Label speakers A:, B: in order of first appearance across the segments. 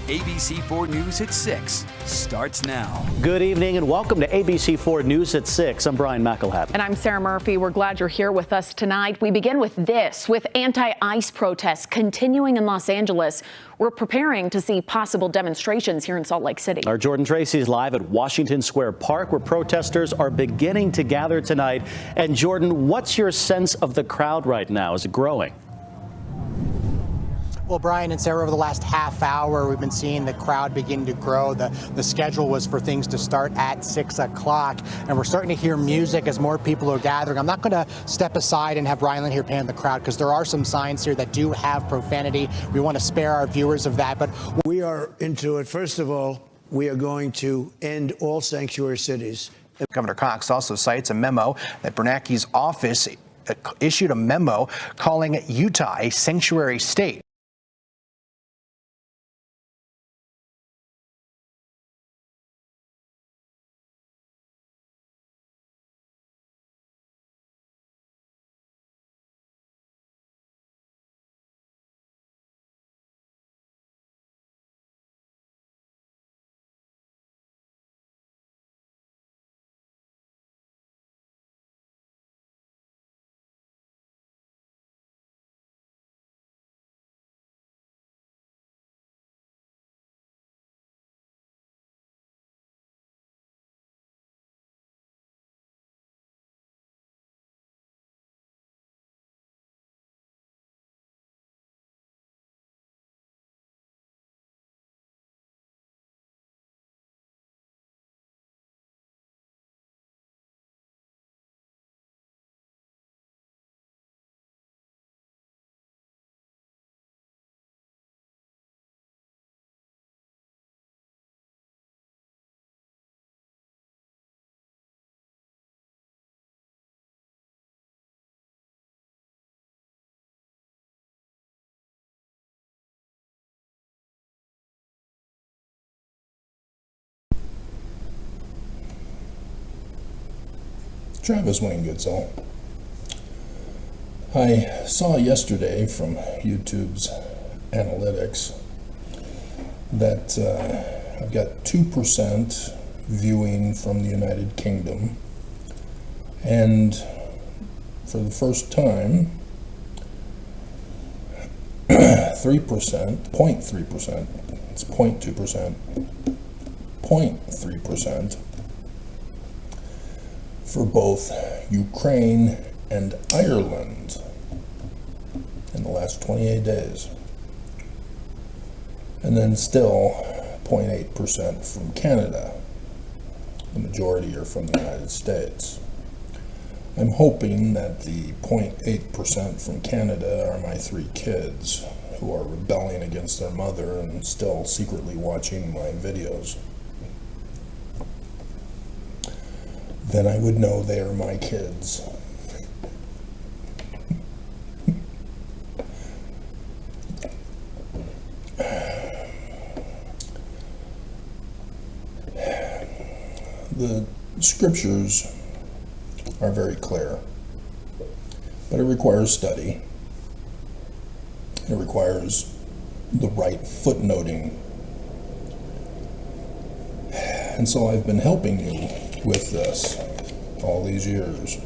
A: ABC4 News at 6 starts now.
B: Good evening and welcome to ABC4 News at 6. I'm Brian McElhatton.
C: And I'm Sarah Murphy. We're glad you're here with us tonight. We begin with this. With anti-ICE protests continuing in Los Angeles, we're preparing to see possible demonstrations here in Salt Lake City.
B: Our Jordan Tracy is live at Washington Square Park, where protesters are beginning to gather tonight. And Jordan, what's your sense of the crowd right now? Is it growing?
D: Well, Brian and Sarah, over the last half hour, we've been seeing the crowd begin to grow. The schedule was for things to start at 6 o'clock, and we're starting to hear music as more people are gathering. I'm not going to step aside and have Rylan here pan the crowd because there are some signs here that do have profanity. We want to spare our viewers of that, but
E: we are into it. First of all, we are going to end all sanctuary cities.
F: Governor Cox also cites a memo that Bernanke's office issued a memo calling Utah a sanctuary state.
G: Travis Wayne Goodsall. I saw yesterday from YouTube's analytics that I've got 2% viewing from the United Kingdom, and for the first time 3%, 0.3%, it's 0.2%, 0.3% for both Ukraine and Ireland in the last 28 days. And then still 0.8% from Canada. The majority are from the United States. I'm hoping that the 0.8% from Canada are my 3 kids who are rebelling against their mother and still secretly watching my videos. Then I would know they are my kids. The scriptures are very clear, but it requires study. It requires the right footnoting. And so I've been helping you with this all these years.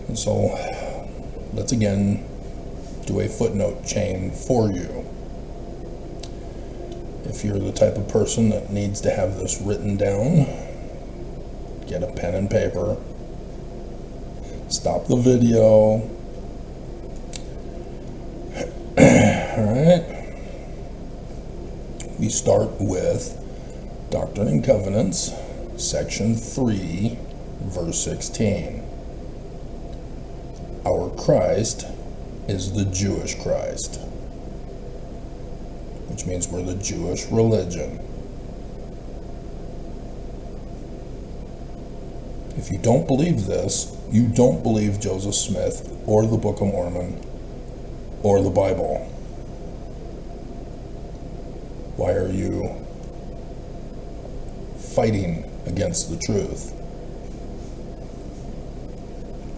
G: And so let's again do a footnote chain for you. If you're the type of person that needs to have this written down, get a pen and paper, stop the video. All right. We start with Doctrine and Covenants, Section 3, verse 16. Our Christ is the Jewish Christ, which means we're the Jewish religion. If you don't believe this, you don't believe Joseph Smith or the Book of Mormon or the Bible. Why are you fighting against the truth?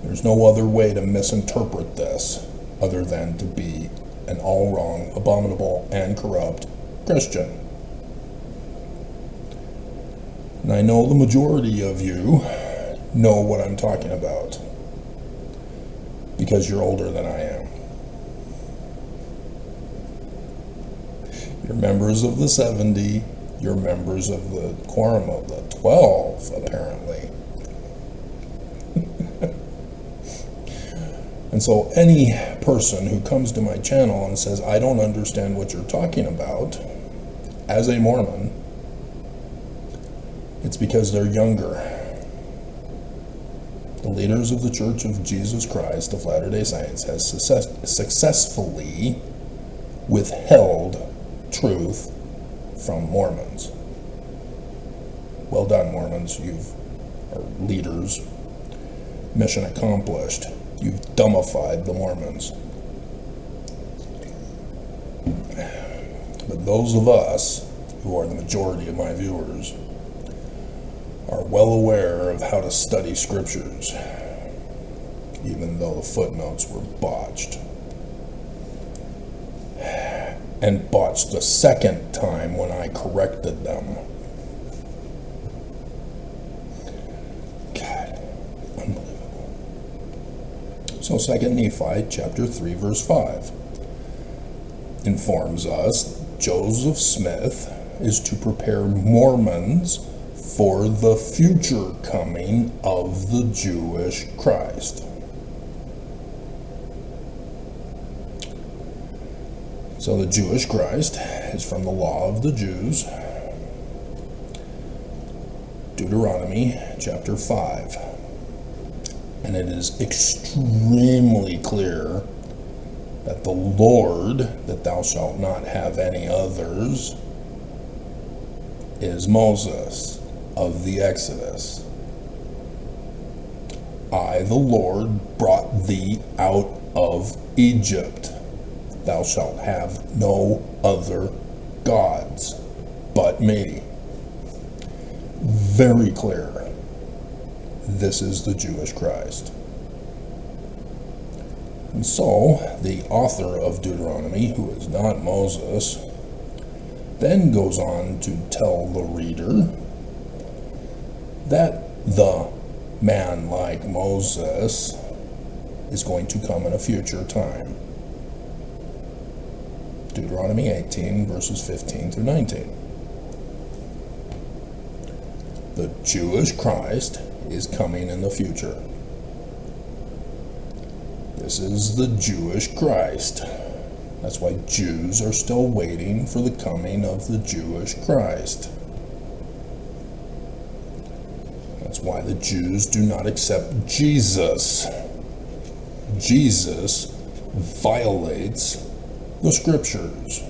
G: There's no other way to misinterpret this other than to be an all-wrong, abominable, and corrupt Christian. And I know the majority of you know what I'm talking about because you're older than I am. You're members of the 70, you're members of the quorum of the 12, apparently. And so any person who comes to my channel and says, I don't understand what you're talking about, as a Mormon, it's because they're younger. The leaders of the Church of Jesus Christ of Latter-day Saints has successfully withheld truth from Mormons. Well done, Mormons. Or leaders. Mission accomplished. You've dumbified the Mormons. But those of us, who are the majority of my viewers, are well aware of how to study scriptures, even though the footnotes were botched. And botched the second time when I corrected them. God, unbelievable. So 2 Nephi chapter 3 verse 5 informs us Joseph Smith is to prepare Mormons for the future coming of the Jewish Christ. So the Jewish Christ is from the law of the Jews, Deuteronomy chapter 5. And it is extremely clear that the Lord, that thou shalt not have any others, is Moses of the Exodus. I, the Lord, brought thee out of Egypt. Thou shalt have no other gods but me. Very clear. This is the Jewish Christ. And so, the author of Deuteronomy, who is not Moses, then goes on to tell the reader that the man like Moses is going to come in a future time. Deuteronomy 18, verses 15 through 19. The Jewish Christ is coming in the future. This is the Jewish Christ. That's why Jews are still waiting for the coming of the Jewish Christ. That's why the Jews do not accept Jesus. Jesus violates the scriptures.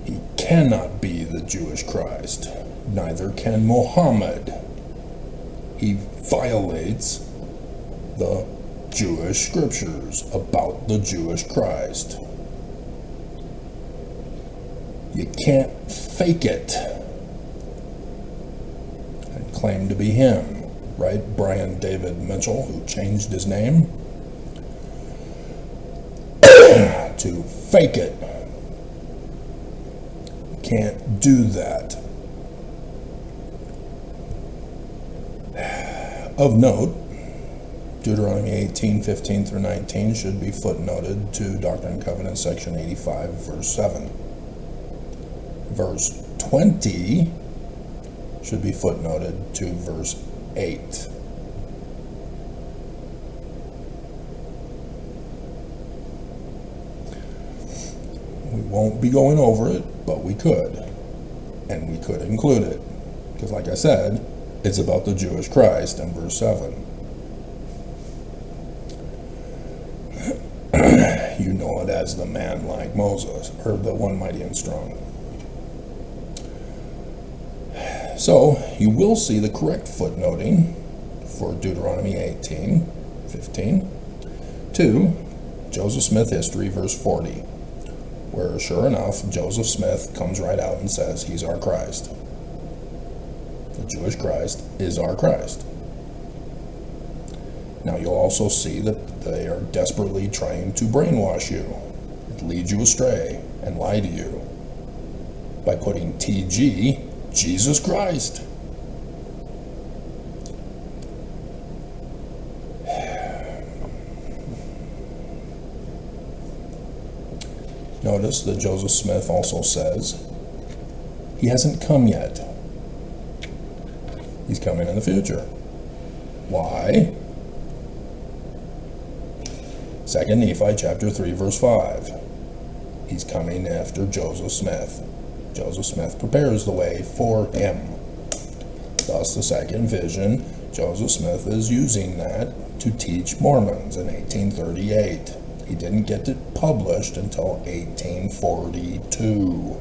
G: He cannot be the Jewish Christ. Neither can Muhammad. He violates the Jewish scriptures about the Jewish Christ. You can't fake it and claim to be him, right? Brian David Mitchell, who changed his name to fake it. You can't do that. Of note, Deuteronomy 18, 15 through 19 should be footnoted to Doctrine and Covenants, section 85, verse 7. Verse 20 should be footnoted to verse 8. We won't be going over it, but we could. And we could include it. Because like I said, it's about the Jewish Christ in verse 7. You know it as the man like Moses, or the one mighty and strong. So, you will see the correct footnoting for Deuteronomy 18, 15, to Joseph Smith History, verse 40, where sure enough, Joseph Smith comes right out and says he's our Christ. The Jewish Christ is our Christ. Now you'll also see that they are desperately trying to brainwash you. lead you astray and lie to you by putting TG, Jesus Christ. Notice that Joseph Smith also says he hasn't come yet. He's coming in the future. Why? 2 Nephi chapter 3 verse 5. He's coming after Joseph Smith. Joseph Smith prepares the way for him. Thus the second vision, Joseph Smith is using that to teach Mormons in 1838. He didn't get it published until 1842.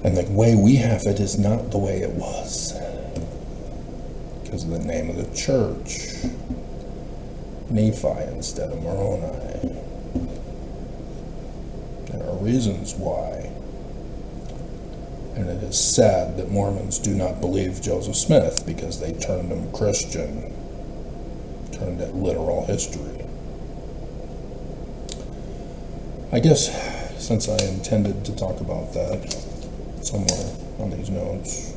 G: And the way we have it is not the way it was, because of the name of the church. Nephi instead of Moroni. There are reasons why. And it is sad that Mormons do not believe Joseph Smith because they turned him Christian, turned it literal history. I guess since I intended to talk about that somewhere on these notes,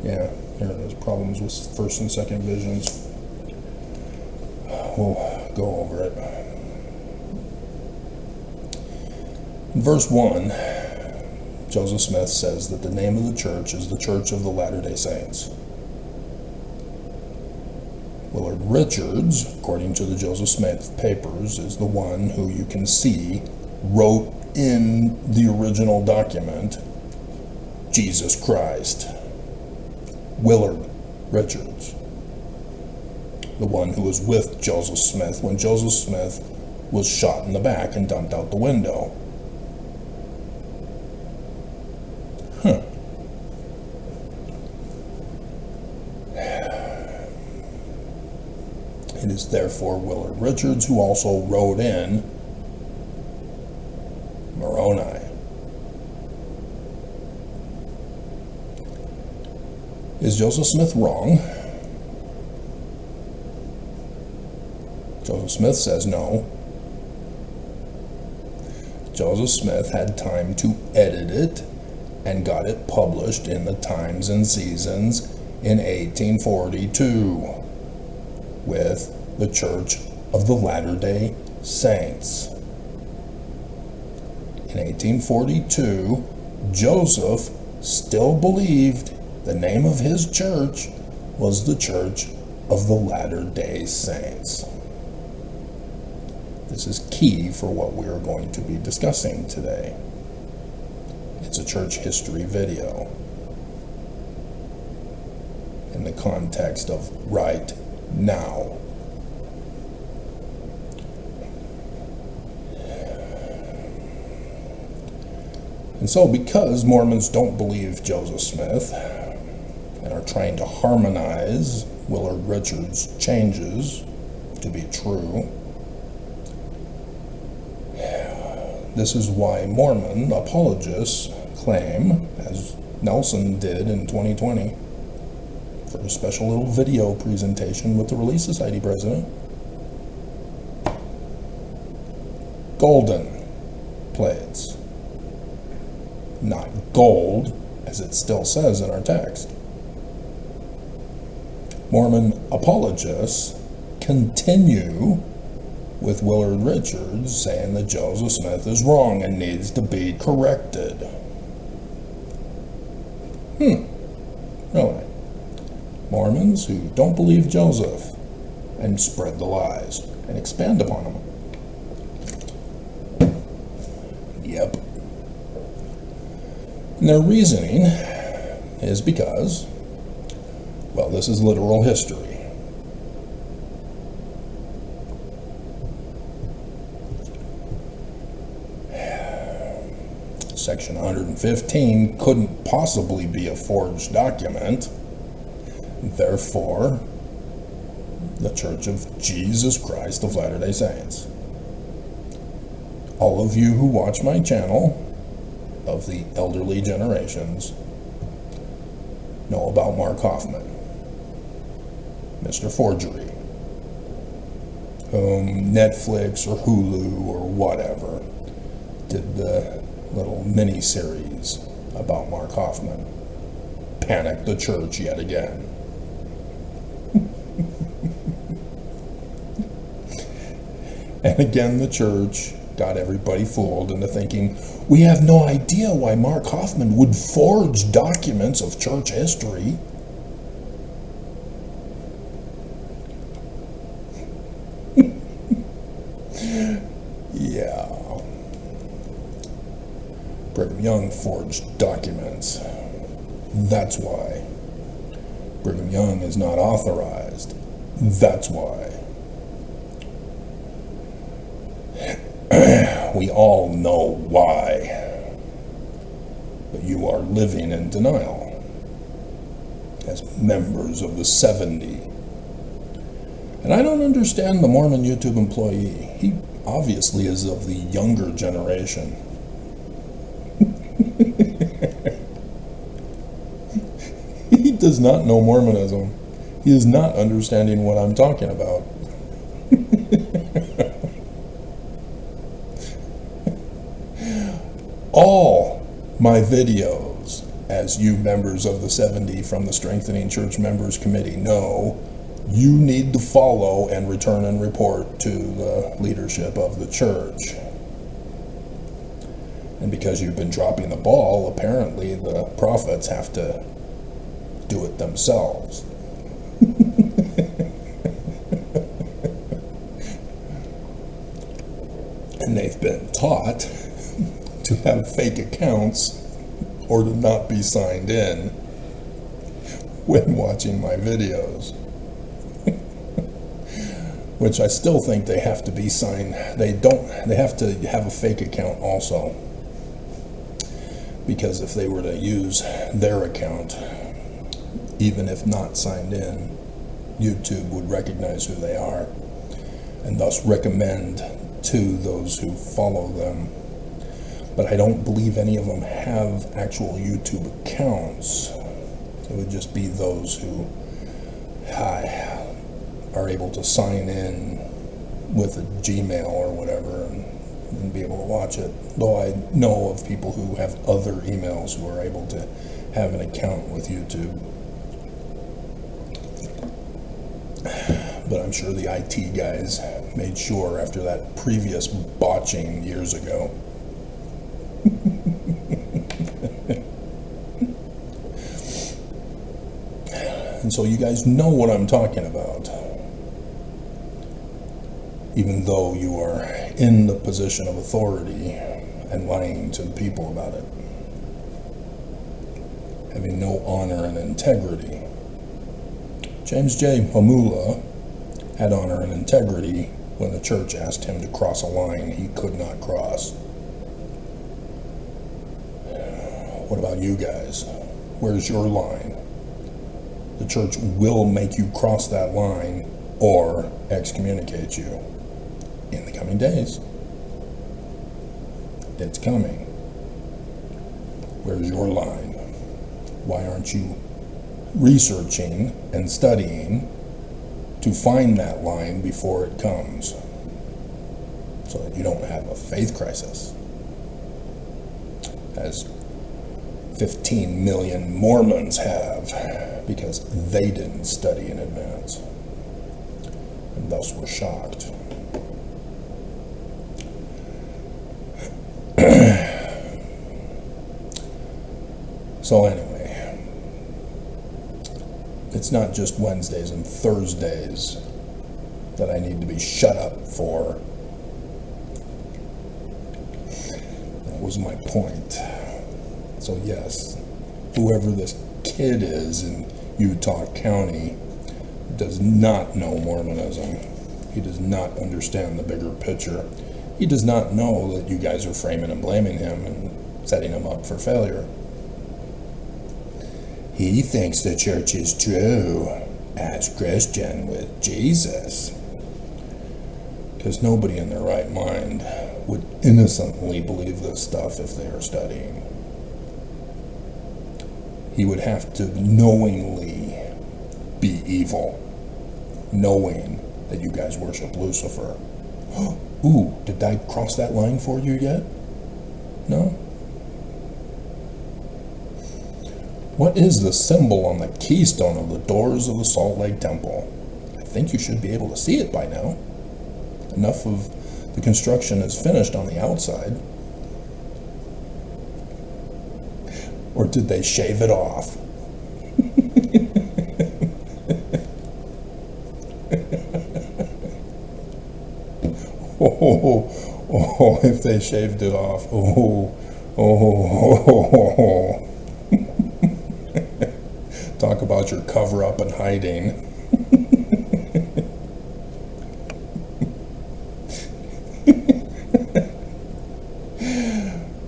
G: yeah, here it is, problems with first and second visions. We'll go over it. In verse 1, Joseph Smith says that the name of the church is the Church of the Latter-day Saints. Willard Richards, according to the Joseph Smith papers, is the one who you can see wrote in the original document, Jesus Christ. Willard Richards, the one who was with Joseph Smith when Joseph Smith was shot in the back and dumped out the window. It is therefore Willard Richards who also wrote in Moroni. Is Joseph Smith wrong? Joseph Smith says no. Joseph Smith had time to edit it and got it published in the Times and Seasons in 1842 with the Church of the Latter-day Saints. In 1842, Joseph still believed the name of his church was the Church of the Latter-day Saints. This is key for what we are going to be discussing today. It's a church history video in the context of right now. And so because Mormons don't believe Joseph Smith and are trying to harmonize Willard Richards' changes to be true, this is why Mormon apologists claim, as Nelson did in 2020 for a special little video presentation with the Relief Society president, golden plates, not gold, as it still says in our text. Mormon apologists continue with Willard Richards saying that Joseph Smith is wrong and needs to be corrected. Really? Mormons who don't believe Joseph and spread the lies and expand upon them. Yep. And their reasoning is because, well, this is literal history. Section 115 couldn't possibly be a forged document. Therefore, the Church of Jesus Christ of Latter-day Saints. All of you who watch my channel of the elderly generations know about Mark Hoffman, Mr. Forgery, Netflix or Hulu or whatever did the little mini-series about Mark Hoffman. Panicked the church yet again. And again, the church got everybody fooled into thinking, we have no idea why Mark Hoffman would forge documents of church history. Yeah. Brigham Young forged documents. That's why. Brigham Young is not authorized. That's why. We all know why. But you are living in denial as members of the 70. And I don't understand the Mormon YouTube employee. He obviously is of the younger generation. He does not know Mormonism. He is not understanding what I'm talking about. All my videos, as you members of the 70 from the Strengthening Church Members Committee know, you need to follow and return and report to the leadership of the church. And because you've been dropping the ball, apparently the prophets have to do it themselves. And they've been taught to have fake accounts or to not be signed in when watching my videos. Which I still think they have to be signed. They have to have a fake account also. Because if they were to use their account, even if not signed in, YouTube would recognize who they are and thus recommend to those who follow them. But I don't believe any of them have actual YouTube accounts. It would just be those who are able to sign in with a Gmail or whatever and be able to watch it. Though I know of people who have other emails who are able to have an account with YouTube. But I'm sure the IT guys made sure after that previous botching years ago. And so you guys know what I'm talking about. Even though you are in the position of authority and lying to the people about it. Having no honor and integrity. James J. Hamula had honor and integrity when the church asked him to cross a line he could not cross. What about you guys? Where's your line? The church will make you cross that line or excommunicate you in the coming days. It's coming. Where's your line? Why aren't you researching and studying to find that line before it comes so that you don't have a faith crisis, as 15 million Mormons have, because they didn't study in advance and thus were shocked. So anyway, it's not just Wednesdays and Thursdays that I need to be shut up for. That was my point. So yes, whoever this kid is in Utah County does not know Mormonism. He does not understand the bigger picture. He does not know that you guys are framing and blaming him and setting him up for failure. He thinks the church is true as Christian with Jesus. Because nobody in their right mind would innocently believe this stuff if they are studying. He would have to knowingly be evil, knowing that you guys worship Lucifer. Ooh, did I cross that line for you yet? No? What is the symbol on the keystone of the doors of the Salt Lake Temple? I think you should be able to see it by now. Enough of the construction is finished on the outside. Or did they shave it off? Oh, if they shaved it off. Oh. Talk about your cover-up and hiding.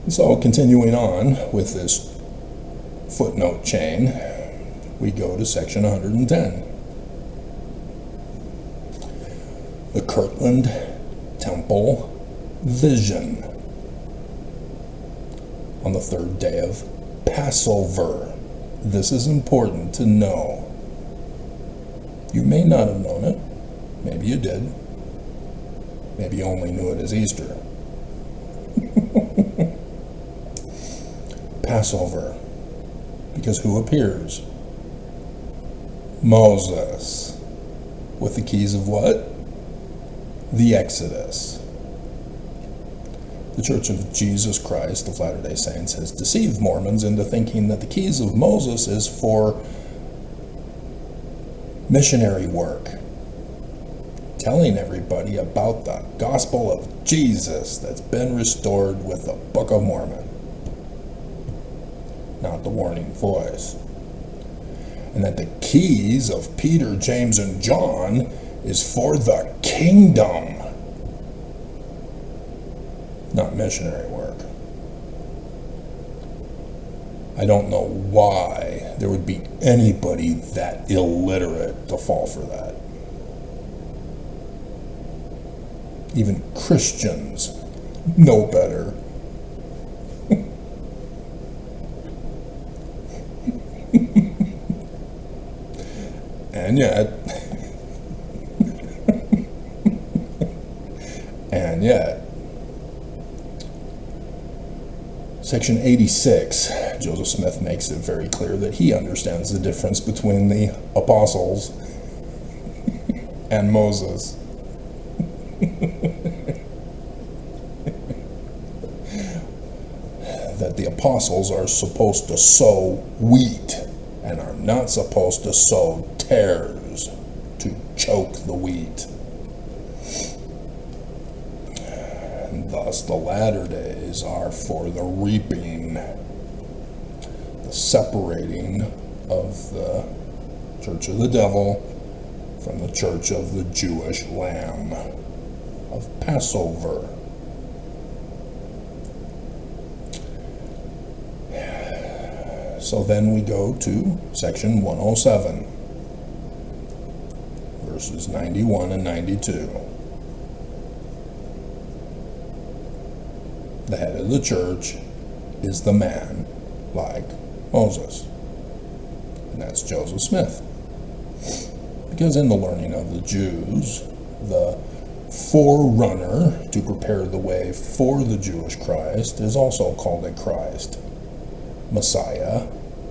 G: So, continuing on with this footnote chain, we go to section 110. The Kirtland Temple Vision on the third day of Passover. This is important to know. You may not have known it. Maybe you did. Maybe you only knew it as Easter. Passover. Because who appears? Moses. With the keys of what? The Exodus. The Church of Jesus Christ of Latter-day Saints has deceived Mormons into thinking that the keys of Moses is for missionary work, telling everybody about the gospel of Jesus that's been restored with the Book of Mormon, not the warning voice. And that the keys of Peter, James, and John is for the kingdom, not missionary work. I don't know why there would be anybody that illiterate to fall for that. Even Christians know better. And yet, Section 86, Joseph Smith makes it very clear that he understands the difference between the apostles and Moses. That the apostles are supposed to sow wheat and are not supposed to sow tares to choke the wheat. And thus the latter days are for the reaping, the separating of the church of the devil from the church of the Jewish Lamb of Passover. So then we go to section 107, verses 91 and 92. The head of the church is the man like Moses, and that's Joseph Smith. Because in the learning of the Jews, the forerunner to prepare the way for the Jewish Christ is also called a Christ, Messiah,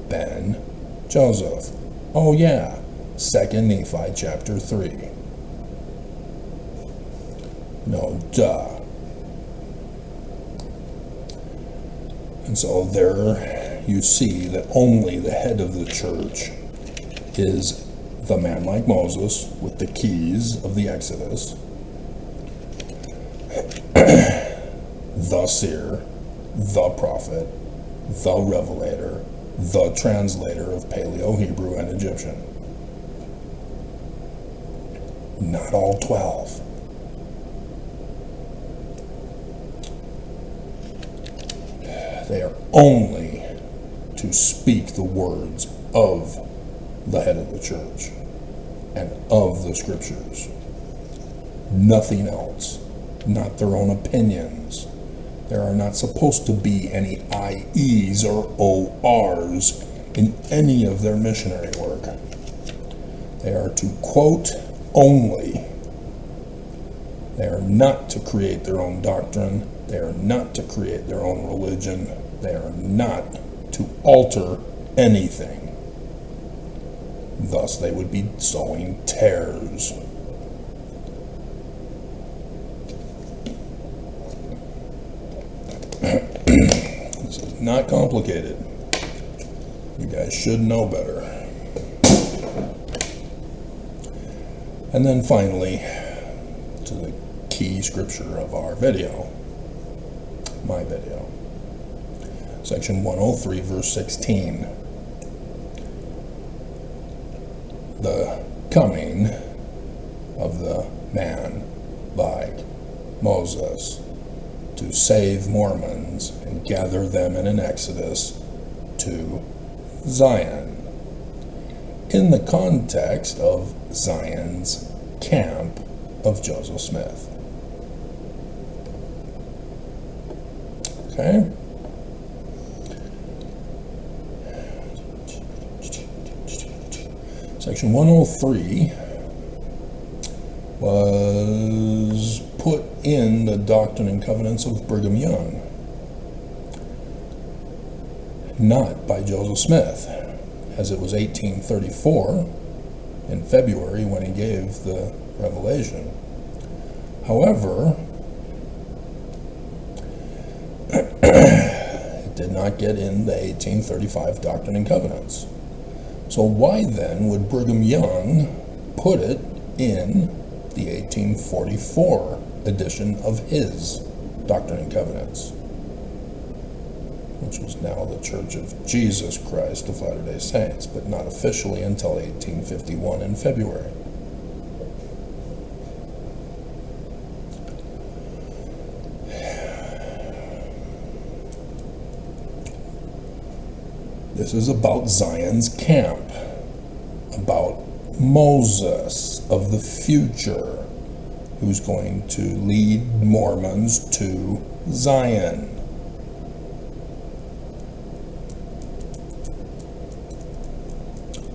G: Ben Joseph. Oh yeah, 2 Nephi chapter 3. No duh. And so there you see that only the head of the church is the man like Moses with the keys of the Exodus, the seer, the prophet, the revelator, the translator of Paleo, Hebrew, and Egyptian. Not all 12. They are only to speak the words of the head of the church and of the scriptures. Nothing else. Not their own opinions. There are not supposed to be any IEs or ORs in any of their missionary work. They are to quote only They are not to create their own doctrine. They are not to create their own religion. They are not to alter anything. Thus, they would be sowing tares. This is not complicated. You guys should know better. And then finally, to the key scripture of our video, my video. Section 103, verse 16. The coming of the man like Moses to save Mormons and gather them in an exodus to Zion, in the context of Zion's camp of Joseph Smith. Okay? Section 103 was put in the Doctrine and Covenants of Brigham Young, not by Joseph Smith, as it was 1834 in February when he gave the revelation. However, it did not get in the 1835 Doctrine and Covenants. So why then would Brigham Young put it in the 1844 edition of his Doctrine and Covenants, which was now the Church of Jesus Christ of Latter-day Saints, but not officially until 1851 in February. This is about Zion's camp, about Moses of the future, who's going to lead Mormons to Zion.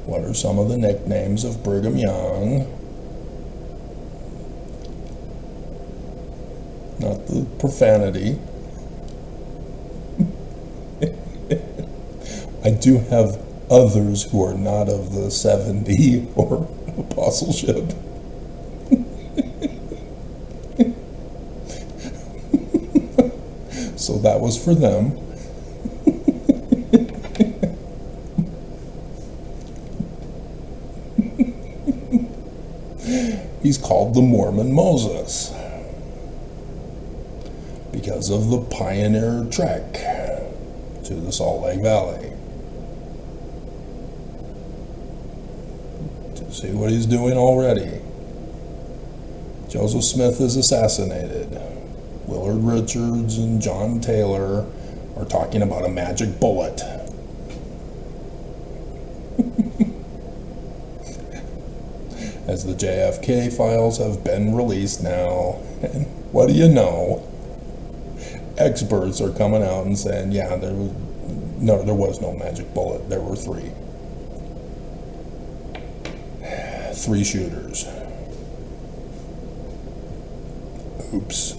G: What are some of the nicknames of Brigham Young? Not the profanity. I do have others who are not of the 70 or apostleship. So that was for them. He's called the Mormon Moses because of the pioneer trek to the Salt Lake Valley. See what he's doing already. Joseph Smith is assassinated. Willard Richards and John Taylor are talking about a magic bullet. As the JFK files have been released now, and what do you know? Experts are coming out and saying, yeah, there was no magic bullet. There were three shooters. Oops.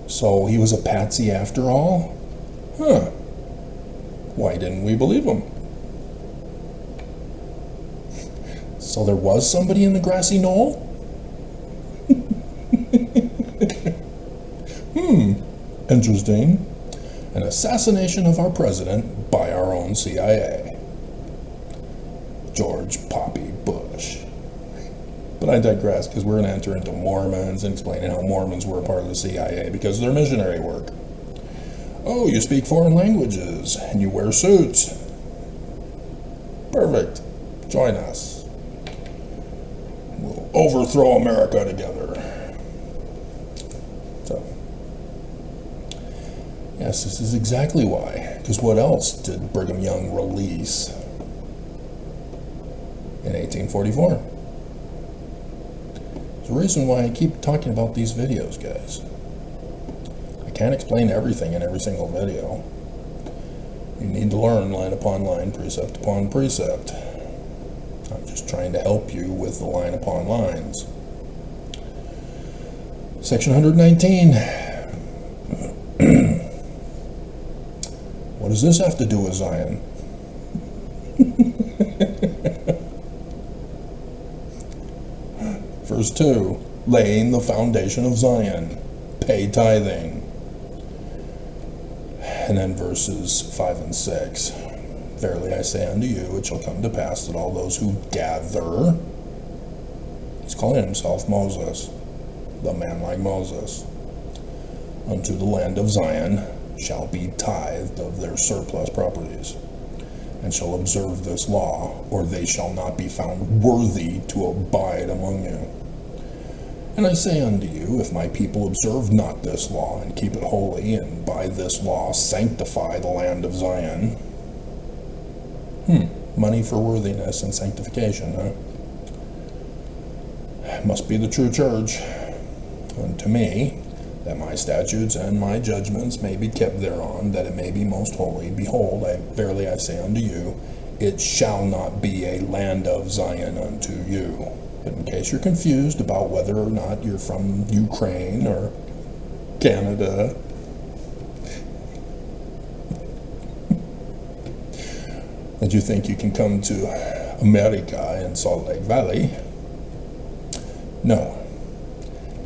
G: So he was a patsy after all? Huh. Why didn't we believe him? So there was somebody in the grassy knoll? Interesting. An assassination of our president by our own CIA. George Poppy Bush. But I digress, because we're going to enter into Mormons and explaining how Mormons were a part of the CIA because of their missionary work. Oh, you speak foreign languages and you wear suits. Perfect. Join us. We'll overthrow America together. So, yes, this is exactly why. Because what else did Brigham Young release in 1844? There's a reason why I keep talking about these videos, guys. I can't explain everything in every single video. You need to learn line upon line, precept upon precept. I'm just trying to help you with the line upon lines. Section 119. What does this have to do with Zion? Verse 2, laying the foundation of Zion, pay tithing. And then verses 5 and 6. Verily I say unto you, it shall come to pass that all those who gather, he's calling himself Moses, the man like Moses, unto the land of Zion, shall be tithed of their surplus properties, and shall observe this law, or they shall not be found worthy to abide among you. And I say unto you, if my people observe not this law, and keep it holy, and by this law sanctify the land of Zion. Money for worthiness and sanctification, huh? Must be the true church. Unto me, that my statutes and my judgments may be kept thereon, that it may be most holy. Behold, verily I say unto you, it shall not be a land of Zion unto you. But in case you're confused about whether or not you're from Ukraine or Canada, that you think you can come to America in Salt Lake Valley, no.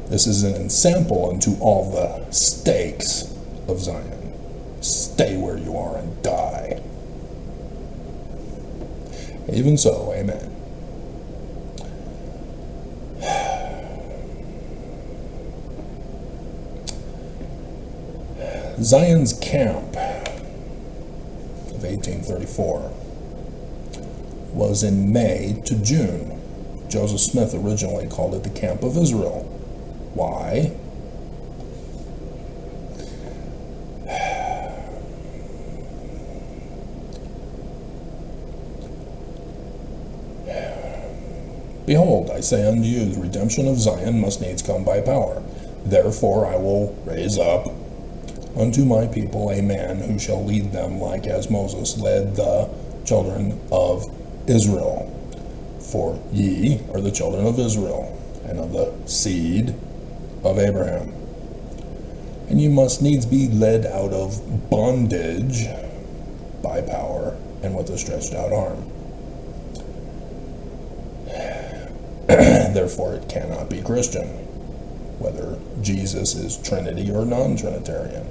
G: This is an ensample unto all the stakes of Zion. Stay where you are and die. Even so, amen. Zion's camp of 1834 was in May to June. Joseph Smith originally called it the Camp of Israel. Why? Behold, I say unto you, the redemption of Zion must needs come by power. Therefore I will raise up unto my people a man who shall lead them like as Moses led the children of Israel. For ye are the children of Israel, and of the seed of Abraham. And you must needs be led out of bondage by power and with a stretched out arm. Therefore it cannot be Christian, whether Jesus is Trinity or non-Trinitarian.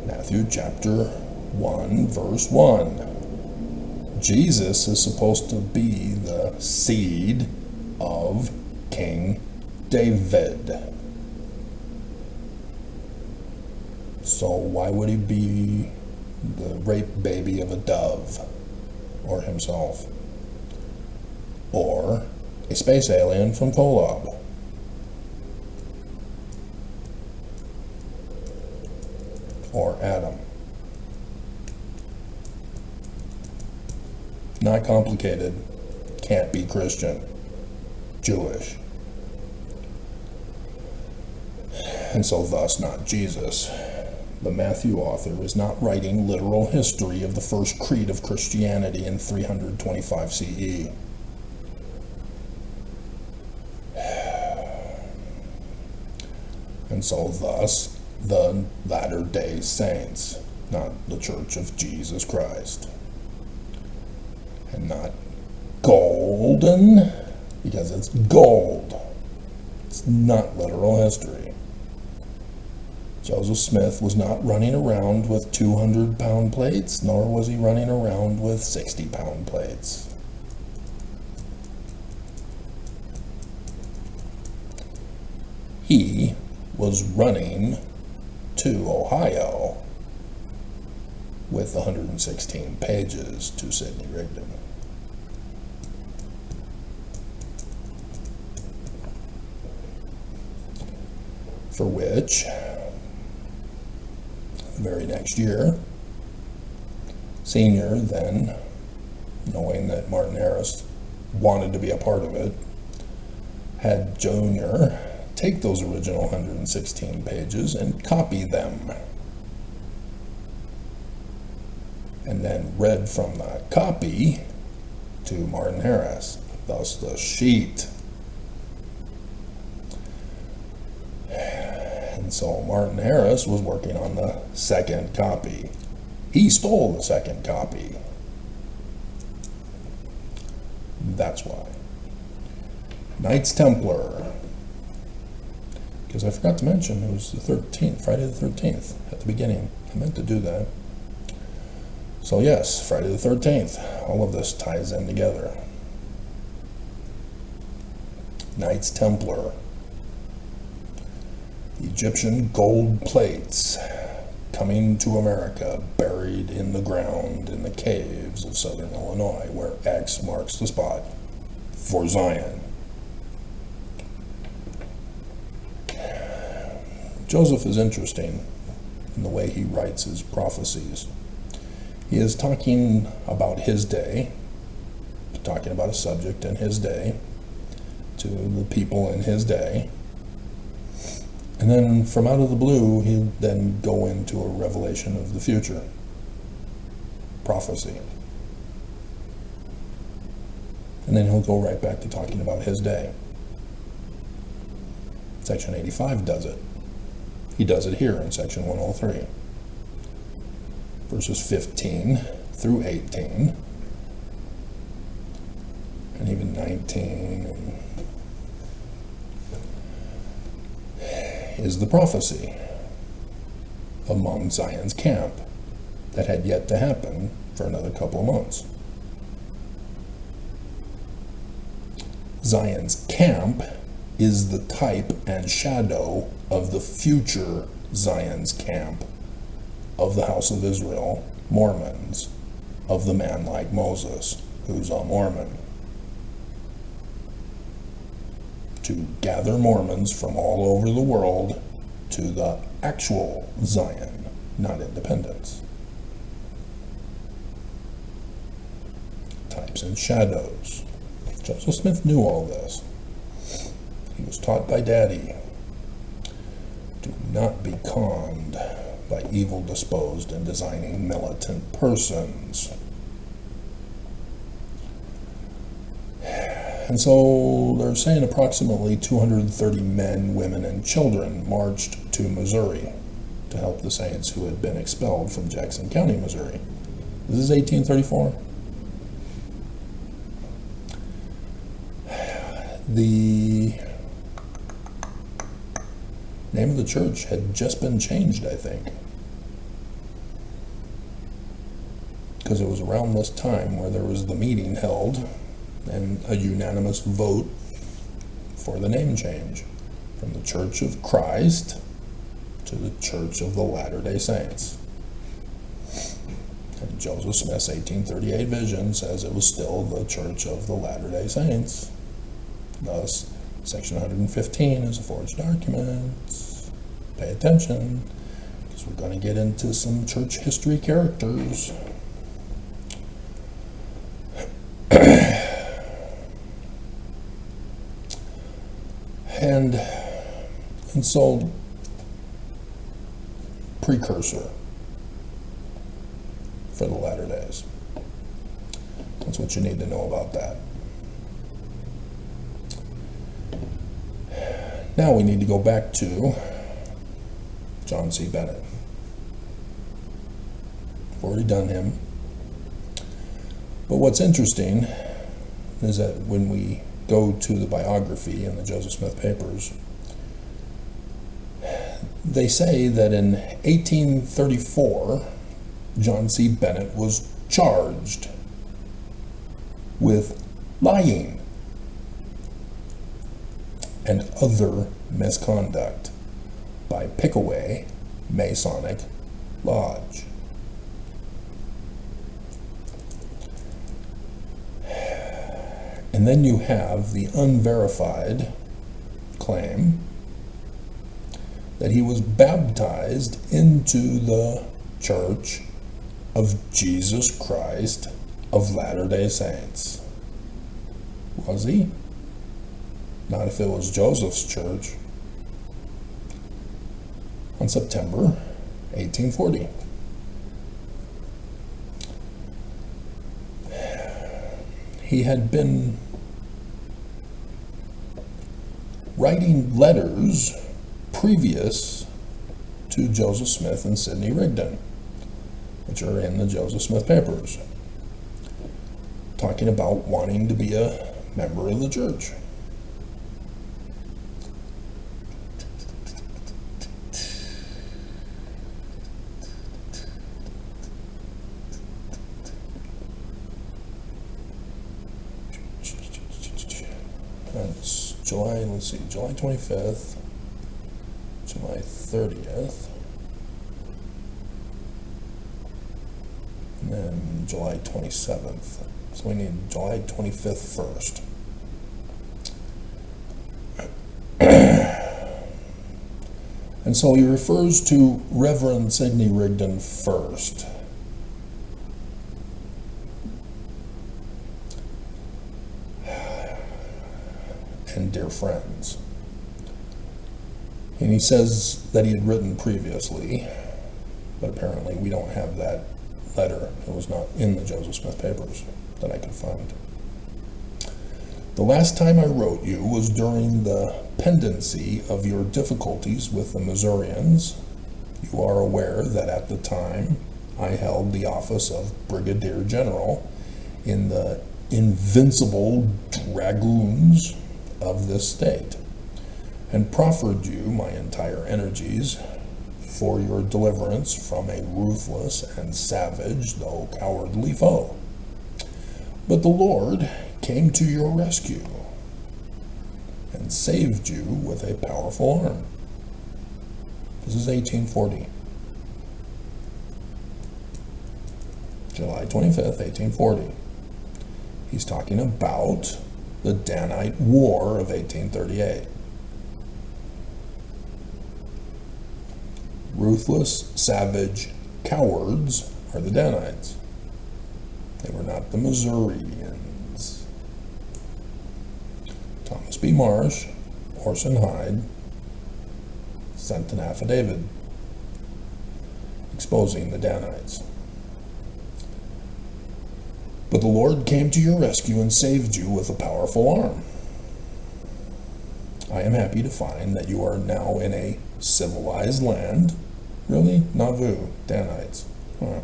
G: Matthew chapter 1 verse 1. Jesus is supposed to be the seed of King David. So why would he be the rape baby of a dove, or himself, or a space alien from Kolob? Or Adam? Not complicated, can't be Christian, Jewish. And so thus not Jesus. The Matthew author is not writing literal history of the first creed of Christianity in 325 CE. And so thus the Latter-day Saints, not the Church of Jesus Christ. And not golden, because it's gold. It's not literal history. Joseph Smith was not running around with 200-pound plates, nor was he running around with 60-pound plates. He was running to Ohio with 116 pages to Sidney Rigdon. For which, the very next year, Senior then, knowing that Martin Harris wanted to be a part of it, had Junior take those original 116 pages and copy them. And then read from the copy to Martin Harris, thus the sheet. And so Martin Harris was working on the second copy. He stole the second copy. That's why. Knights Templar. Because I forgot to mention it was the 13th, Friday the 13th at the beginning. I meant to do that. So yes, Friday the 13th. All of this ties in together. Knights Templar. Egyptian gold plates coming to America, buried in the ground in the caves of southern Illinois, where X marks the spot for Zion. Joseph is interesting in the way he writes his prophecies. He is talking about his day, talking about a subject in his day, to the people in his day, and then from out of the blue, he'll then go into a revelation of the future, prophecy. And then he'll go right back to talking about his day. Section 85 does it. He does it here in section 103. Verses 15 through 18, and even 19, and is the prophecy among Zion's camp that had yet to happen for another couple of months. Zion's camp is the type and shadow of the future Zion's camp of the house of Israel, Mormons, of the man like Moses, who's a Mormon. To gather Mormons from all over the world to the actual Zion, not independence. Types and shadows. Joseph Smith knew all this. He was taught by Daddy. Do not be conned by evil disposed and designing militant persons. And so they're saying approximately 230 men, women, and children marched to Missouri to help the saints who had been expelled from Jackson County, Missouri. This is 1834. The name of the church had just been changed, I think, because it was around this time where there was the meeting held and a unanimous vote for the name change from the Church of Christ to the Church of the Latter-day Saints. And Joseph Smith's 1838 vision says it was still the Church of the Latter-day Saints. Thus, section 115 is a forged document. Pay attention, because we're going to get into some church history characters. And so, precursor for the latter days. That's what you need to know about that. Now we need to go back to John C. Bennett. I've already done him. But what's interesting is that when we go to the biography in the Joseph Smith papers, they say that in 1834, John C. Bennett was charged with lying and other misconduct by Pickaway Masonic Lodge. And then you have the unverified claim that he was baptized into the Church of Jesus Christ of Latter-day Saints. Was he? Not if it was Joseph's church. On September 1840. he had been writing letters previous to Joseph Smith and Sidney Rigdon, which are in the Joseph Smith papers, talking about wanting to be a member of the church. That's July 25th, July 30th, and then July 27th. So we need July 25th first. And so he refers to Reverend Sidney Rigdon first. And dear friends. And he says that he had written previously, but apparently we don't have that letter. It was not in the Joseph Smith papers that I could find. The last time I wrote you was during the pendency of your difficulties with the Missourians. You are aware that at the time I held the office of Brigadier General in the invincible dragoons of this state, and proffered you my entire energies for your deliverance from a ruthless and savage, though cowardly foe. But the Lord came to your rescue and saved you with a powerful arm. This is 1840. July 25th, 1840. He's talking about the Danite War of 1838. Ruthless, savage cowards are the Danites. They were not the Missourians. Thomas B. Marsh, Orson Hyde, sent an affidavit exposing the Danites. But the Lord came to your rescue and saved you with a powerful arm. I am happy to find that you are now in a civilized land. Really? Nauvoo, Danites. Huh.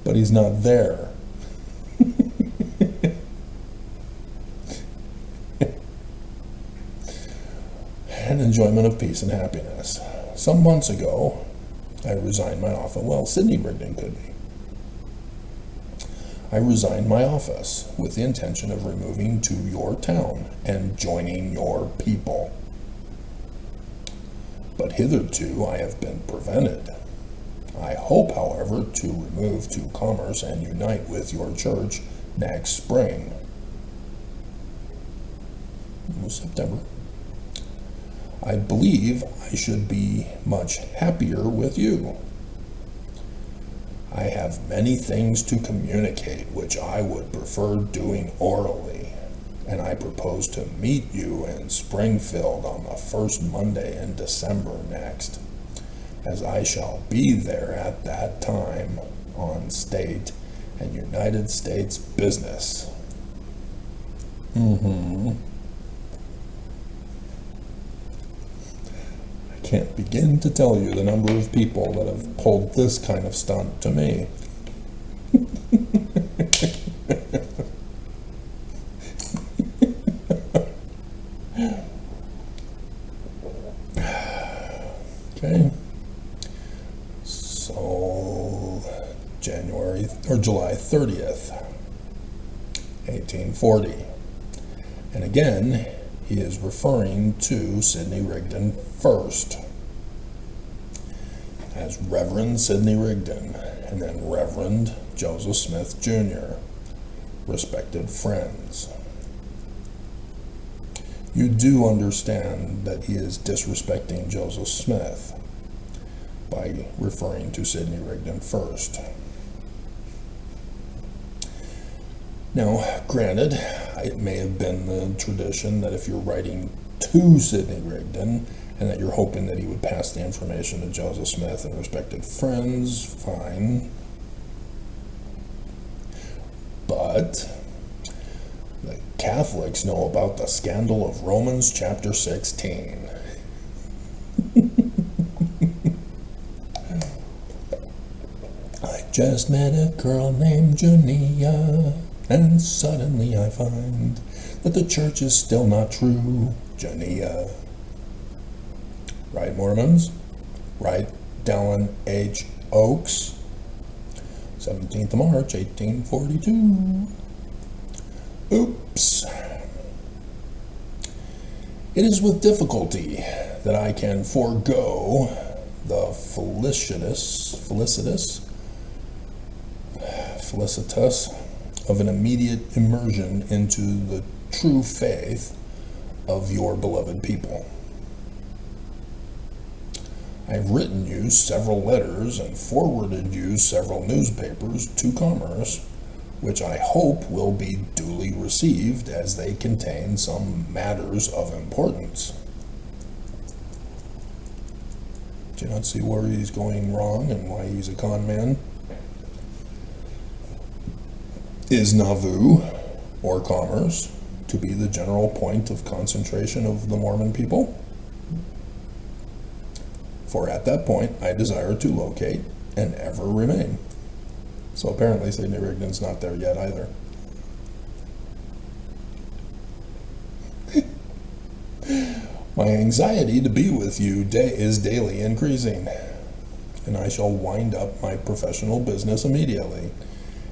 G: But he's not there. An enjoyment of peace and happiness. Some months ago, I resigned my office. Well, Sidney Rigdon could be. I resigned my office with the intention of removing to your town and joining your people. But hitherto I have been prevented. I hope, however, to remove to Commerce and unite with your church next spring. It was September. I believe I should be much happier with you. I have many things to communicate which I would prefer doing orally, and I propose to meet you in Springfield on the first Monday in December next, as I shall be there at that time on state and United States business. I can't begin to tell you the number of people that have pulled this kind of stunt to me. Okay. So, July 30th, 1840. And again, he is referring to Sidney Rigdon first as Reverend Sidney Rigdon, and then Reverend Joseph Smith Jr., respected friends. You do understand that he is disrespecting Joseph Smith by referring to Sidney Rigdon first. Now, granted, it may have been the tradition that if you're writing to Sidney Rigdon and that you're hoping that he would pass the information to Joseph Smith and respected friends, fine. But the Catholics know about the scandal of Romans chapter 16. I just met a girl named Jania, and suddenly I find that the church is still not true. Jania. Right, Mormons? Right, Dallin H. Oaks? 17th of March, 1842. Oops. It is with difficulty that I can forego the felicitous of an immediate immersion into the true faith of your beloved people. I've written you several letters and forwarded you several newspapers to Commerce, which I hope will be duly received as they contain some matters of importance. Do you not see where he's going wrong and why he's a con man? Is Nauvoo, or Commerce, to be the general point of concentration of the Mormon people? For at that point, I desire to locate and ever remain. So apparently Sidney Rigdon's not there yet either. My anxiety to be with you is daily increasing, and I shall wind up my professional business immediately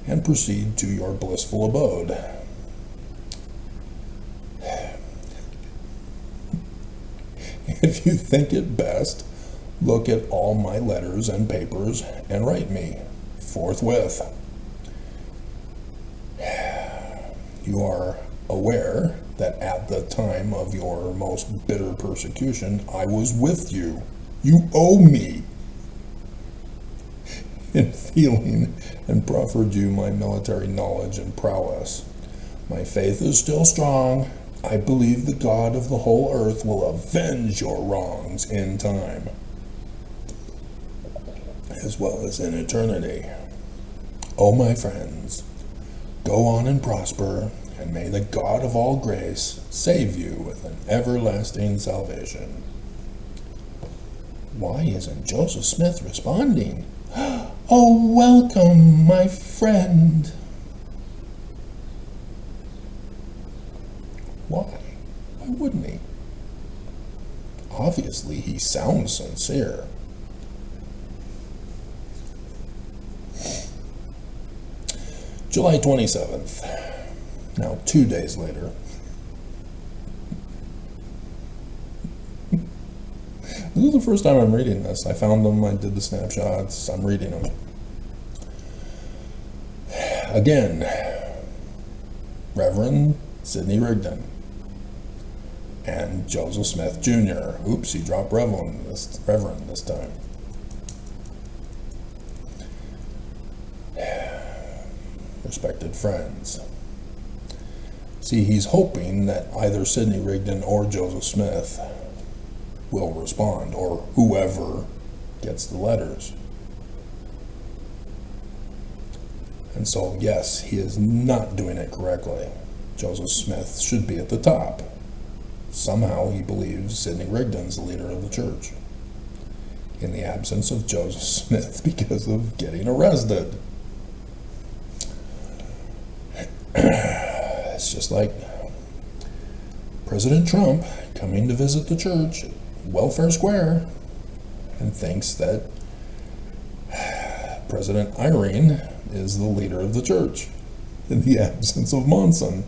G: and proceed to your blissful abode. If you think it best, look at all my letters and papers and write me forthwith. You are aware that at the time of your most bitter persecution, I was with you. You owe me in feeling and proffered you my military knowledge and prowess. My faith is still strong. I believe the God of the whole earth will avenge your wrongs in time, as well as in eternity. Oh, my friends, go on and prosper, and may the God of all grace save you with an everlasting salvation. Why isn't Joseph Smith responding? Oh, welcome, my friend. Why? Why wouldn't he? Obviously, he sounds sincere. July 27th. Now, 2 days later. This is the first time I'm reading this. I found them, I did the snapshots, I'm reading them. Again, Reverend Sidney Rigdon and Joseph Smith Jr. Oops, he dropped Reverend this time. Respected friends. See, he's hoping that either Sidney Rigdon or Joseph Smith will respond, or whoever gets the letters. And so, yes, he is not doing it correctly. Joseph Smith should be at the top. Somehow he believes Sidney Rigdon's the leader of the church, in the absence of Joseph Smith because of getting arrested. It's just like President Trump coming to visit the church at Welfare Square and thinks that President Irene is the leader of the church in the absence of Monson,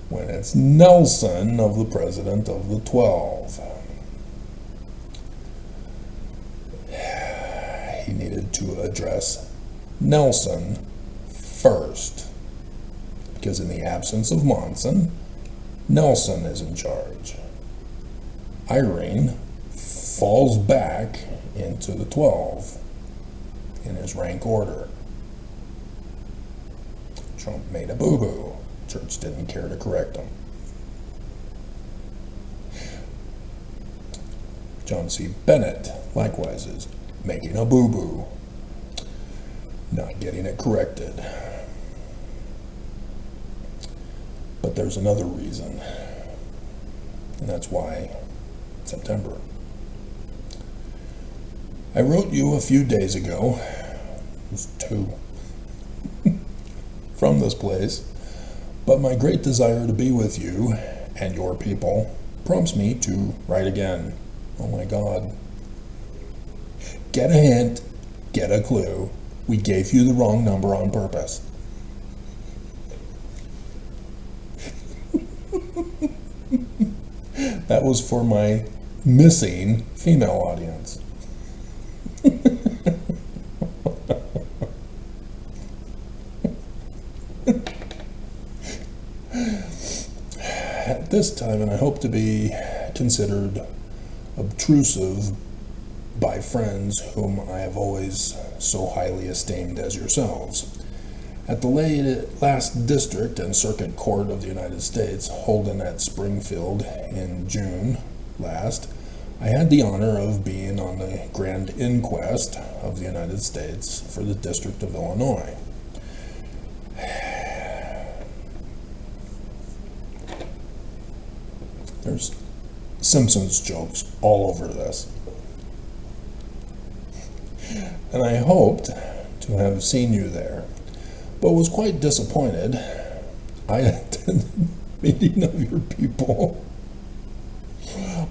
G: when it's Nelson of the president of the 12. He needed to address Nelson first, because in the absence of Monson, Nelson is in charge. Irene falls back into the 12 in his rank order. Trump made a boo-boo. Church didn't care to correct him. John C. Bennett, likewise, is making a boo-boo, not getting it corrected. But there's another reason, and that's why September. I wrote you a few days ago, it was 2, from this place, but my great desire to be with you and your people prompts me to write again. Oh my God. Get a hint, get a clue. We gave you the wrong number on purpose. That was for my missing female audience. At this time, and I hope to be considered obtrusive by friends whom I have always so highly esteemed as yourselves. At the last District and Circuit Court of the United States, holden at Springfield in June last, I had the honor of being on the Grand Inquest of the United States for the District of Illinois. There's Simpsons jokes all over this. And I hoped to have seen you there, but was quite disappointed. I attended a meeting of your people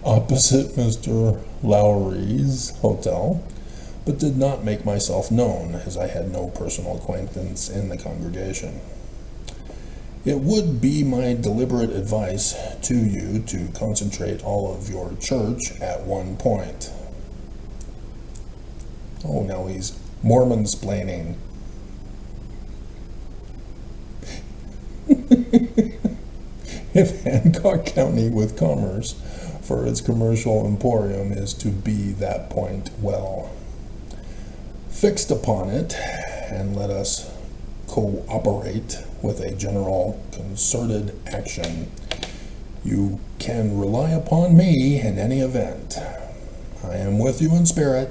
G: opposite Mr. Lowry's hotel, but did not make myself known, as I had no personal acquaintance in the congregation. It would be my deliberate advice to you to concentrate all of your church at one point. Oh, now he's Mormon-splaining. If Hancock County with commerce for its commercial emporium is to be that point, well, fixed upon it, and let us cooperate with a general concerted action. You can rely upon me in any event. I am with you in spirit,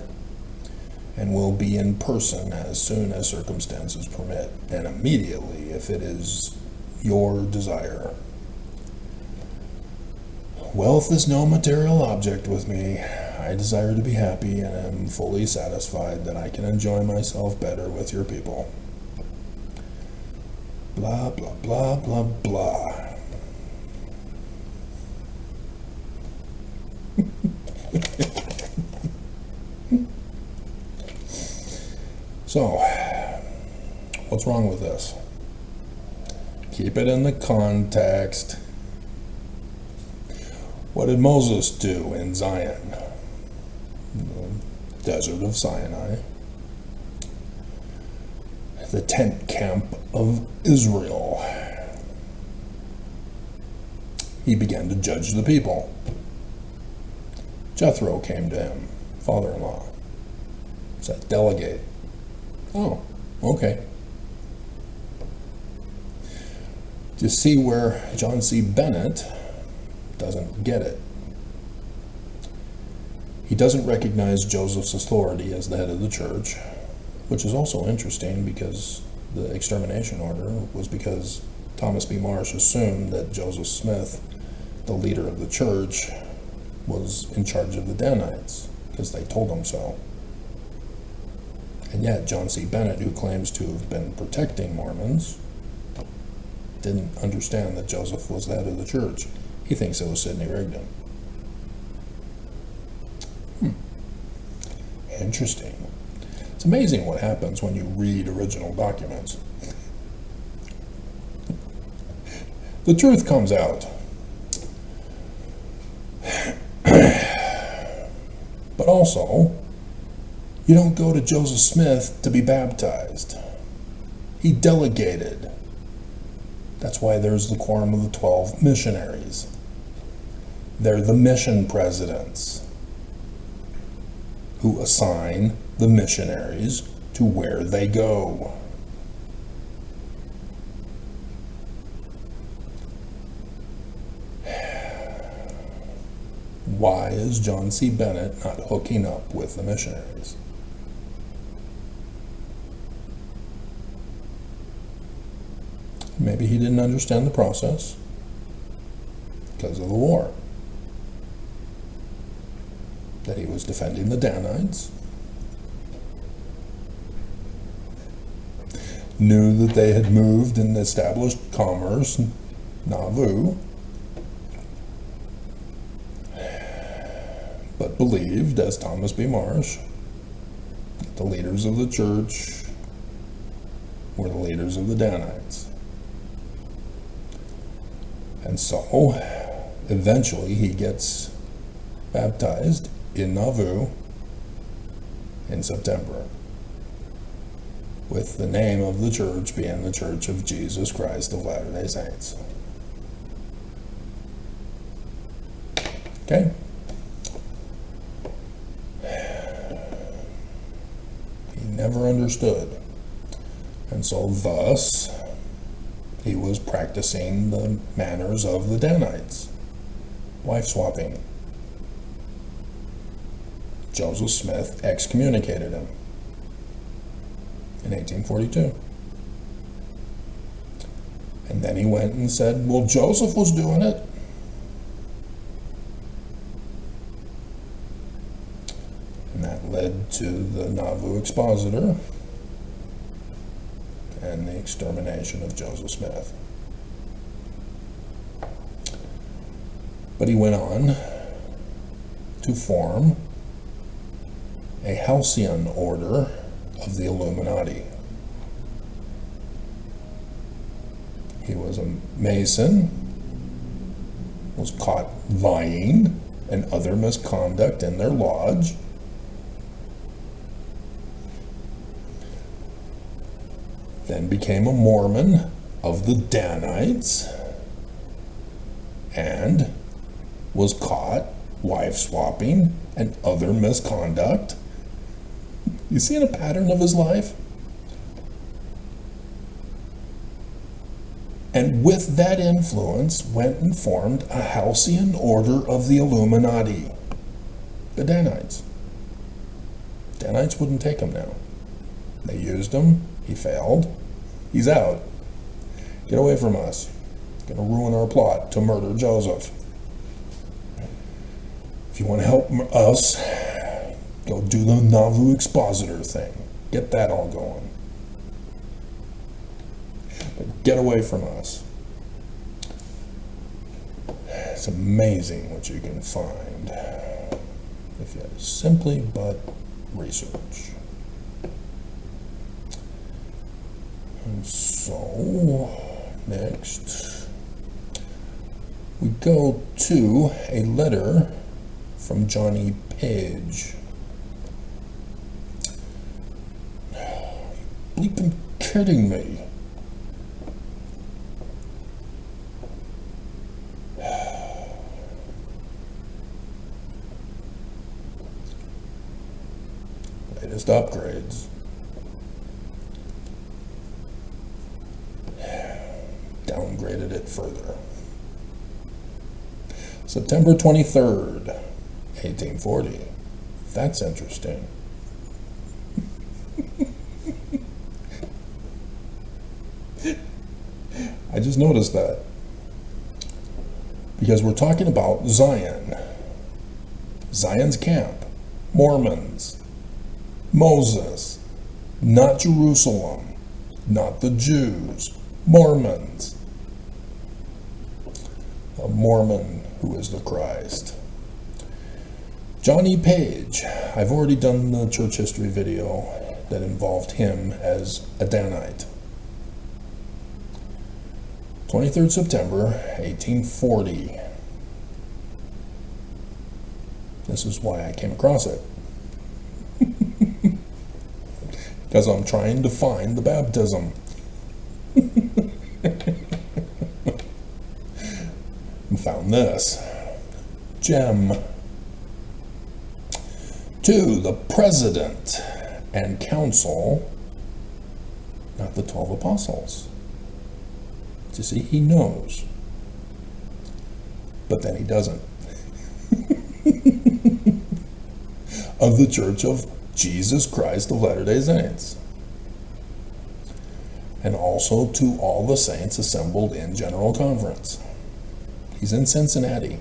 G: and will be in person as soon as circumstances permit, and immediately if it is your desire. Wealth is no material object with me. I desire to be happy and am fully satisfied that I can enjoy myself better with your people. Blah, blah, blah, blah, blah. So, what's wrong with this? Keep it in the context. What did Moses do in Zion? The desert of Sinai. The tent camp of Israel. He began to judge the people. Jethro came to him, father-in-law, said, delegate. Oh, okay. Do you see where John C. Bennett doesn't get it? He doesn't recognize Joseph's authority as the head of the church, which is also interesting because the extermination order was because Thomas B. Marsh assumed that Joseph Smith, the leader of the church, was in charge of the Danites because they told him so. And yet John C. Bennett, who claims to have been protecting Mormons, didn't understand that Joseph was the head of the church. He thinks it was Sidney Rigdon. Interesting. It's amazing what happens when you read original documents. The truth comes out. But also, you don't go to Joseph Smith to be baptized. He delegated. That's why there's the Quorum of the 12 missionaries. They're the mission presidents who assign the missionaries to where they go. Why is John C. Bennett not hooking up with the missionaries? Maybe he didn't understand the process. because of the war. That he was defending the Danites. Knew that they had moved and established commerce in Nauvoo. But believed, as Thomas B. Marsh, that the leaders of the church were the leaders of the Danites. And so, eventually, he gets baptized in Nauvoo in September, with the name of the church being the Church of Jesus Christ of Latter-day Saints. Okay? He never understood. And so thus, he was practicing the manners of the Danites. Wife swapping. Joseph Smith excommunicated him in 1842. And then he went and said, well, Joseph was doing it. And that led to the Nauvoo Expositor and the extermination of Joseph Smith. But he went on to form a halcyon order of the Illuminati. He was a Mason, was caught lying and other misconduct in their lodge. Then became a Mormon of the Danites and was caught wife swapping and other misconduct. You seeing a pattern of his life? And with that influence went and formed a halcyon order of the Illuminati. The Danites. Danites wouldn't take him now. They used him. He failed. He's out. Get away from us. Gonna ruin our plot to murder Joseph. If you want to help us, go do the Nauvoo Expositor thing. Get that all going. But get away from us. It's amazing what you can find if you simply but research. And so, next, we go to a letter from Johnny Page. Bleeping kidding me. Latest upgrades. Downgraded it further. September 23rd, 1840. That's interesting. I just noticed that. Because we're talking about Zion. Zion's camp. Mormons. Moses. Not Jerusalem. Not the Jews. Mormons. A Mormon who is the Christ. Johnny Page. I've already done the church history video that involved him as a Danite. 23rd September, 1840. This is why I came across it. Because I'm trying to find the baptism. And found this. Gem. To the president and council, not the 12 apostles. You see, he knows. But then he doesn't. Of the Church of Jesus Christ of Latter-day Saints. And also to all the saints assembled in general conference. He's in Cincinnati.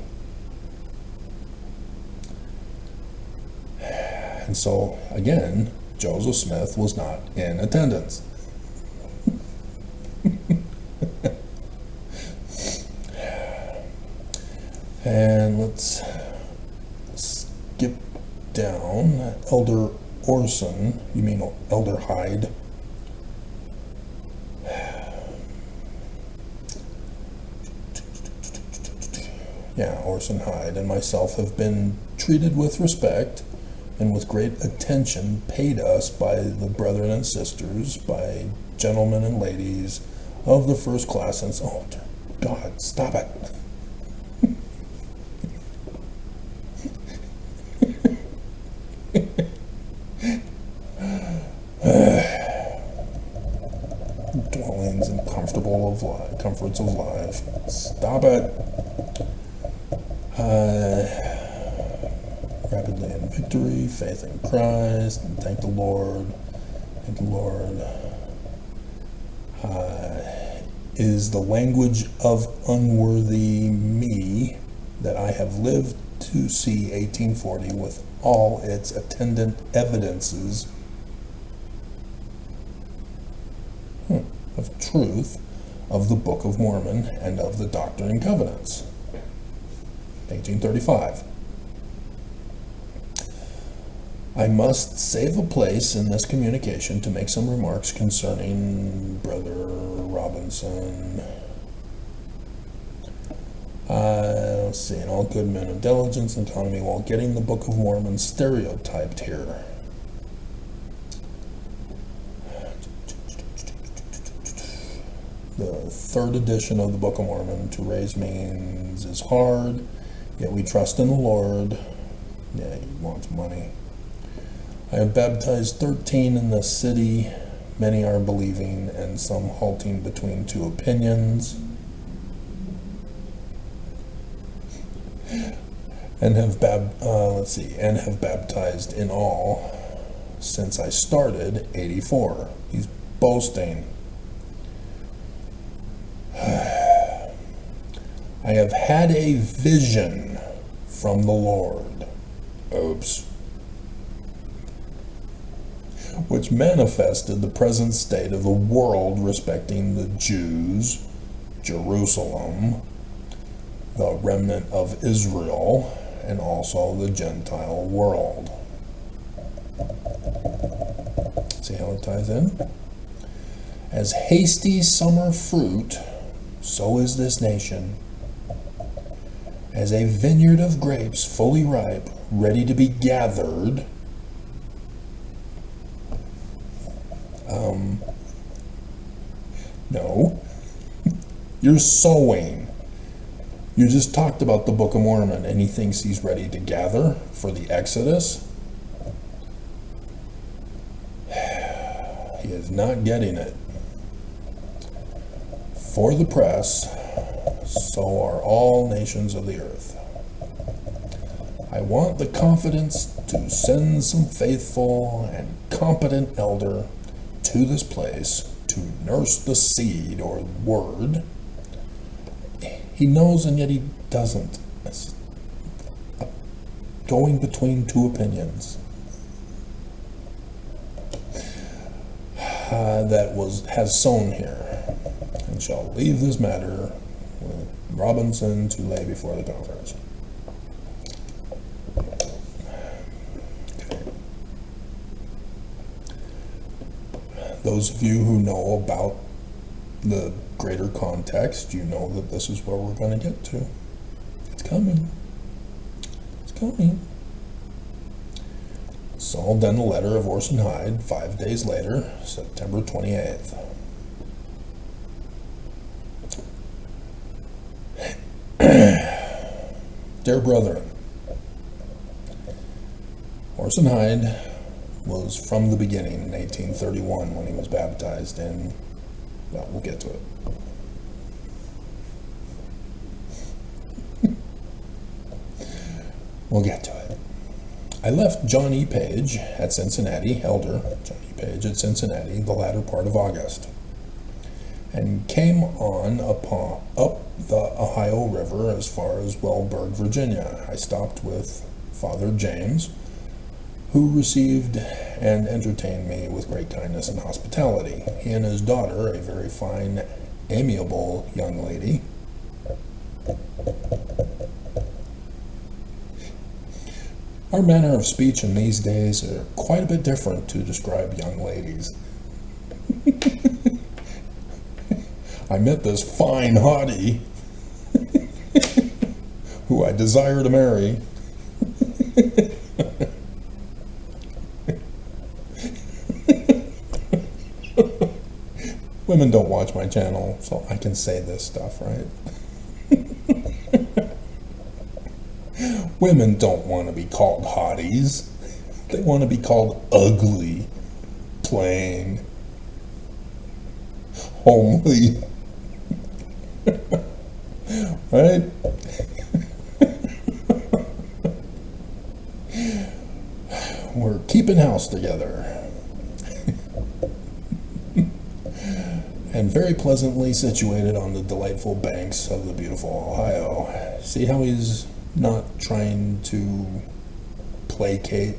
G: And so, again, Joseph Smith was not in attendance. And let's skip down. Elder Orson, you mean Elder Hyde. Yeah, Orson Hyde and myself have been treated with respect and with great attention paid us by the brethren and sisters, by gentlemen and ladies of the first class. And oh, God, stop it. Dwellings and comforts of life. Stop it. Rapidly in victory, faith in Christ, and thank the Lord. Thank the Lord. Is the language of unworthy me that I have lived to see 1840 with all its attendant evidences of truth of the Book of Mormon and of the Doctrine and Covenants. 1835. I must save a place in this communication to make some remarks concerning Brother Robinson. Let's see, and all good men of diligence and autonomy while getting the Book of Mormon stereotyped here. The third edition of the Book of Mormon, to raise means is hard, yet we trust in the Lord. Yeah, he wants money. I have baptized 13 in the city. Many are believing, and some halting between two opinions. And have baptized in all since I started 84. He's boasting. I have had a vision from the Lord. Oops. Which manifested the present state of the world respecting the Jews, Jerusalem, the remnant of Israel, and also the Gentile world. See how it ties in? As hasty summer fruit, so is this nation. As a vineyard of grapes fully ripe, ready to be gathered, no, you're sowing. You just talked about the Book of Mormon, and he thinks he's ready to gather for the Exodus. He is not getting it. For the press, so are all nations of the earth. I want the confidence to send some faithful and competent elder to this place to nurse the seed or word. He knows and yet he doesn't. It's going between two opinions. Has sown here, and shall leave this matter with Robinson to lay before the conference. Okay. Those of you who know about the greater context, you know that this is where we're going to get to. It's coming. It's coming. Saul then the letter of Orson Hyde 5 days later, September 28th. Dear brethren, Orson Hyde was from the beginning in 1831 when he was baptized in, well, we'll get to it. We'll get to it. I left John E. Page at Cincinnati, Elder John E. Page at Cincinnati, the latter part of August. and came on up the Ohio River as far as Wellburg, Virginia. I stopped with Father James, who received and entertained me with great kindness and hospitality. He and his daughter, a very fine, amiable young lady, our manner of speech in these days are quite a bit different to describe young ladies. I met this fine hottie who I desire to marry. Women don't watch my channel, so I can say this stuff, right? Women don't want to be called hotties. They want to be called ugly, plain, homely. Right? We're keeping house together. And very pleasantly situated on the delightful banks of the beautiful Ohio. See how he's not trying to placate?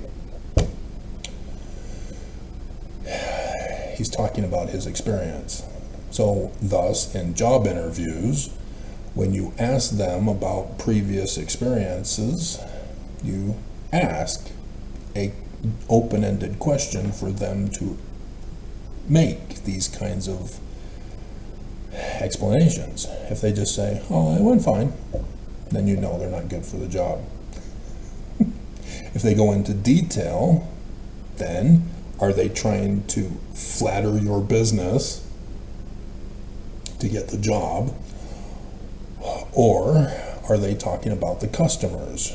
G: He's talking about his experience. So thus, in job interviews, when you ask them about previous experiences, you ask a open-ended question for them to make these kinds of explanations. If they just say, oh, it went fine, then you know they're not good for the job. If they go into detail, then are they trying to flatter your business to get the job, or are they talking about the customers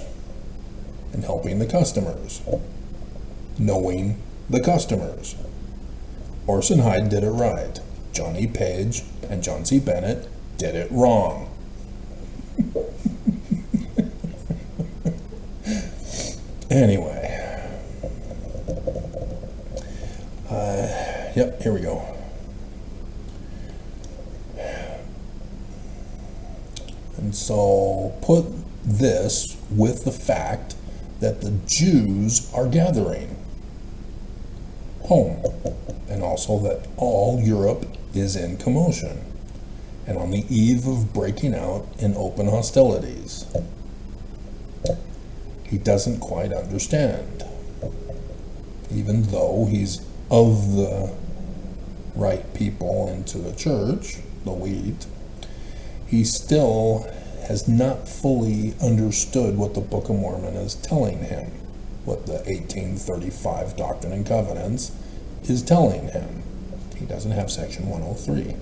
G: and helping the customers, knowing the customers? Orson Hyde did it right. Johnny Page and John C. Bennett did it wrong. Anyway, yep, here we go. And so put this with the fact that the Jews are gathering home, and also that all Europe is in commotion and on the eve of breaking out in open hostilities. He doesn't quite understand. Even though he's of the right people into the church, the wheat, he still has not fully understood what the Book of Mormon is telling him, what the 1835 Doctrine and Covenants is telling him. He doesn't have section 103.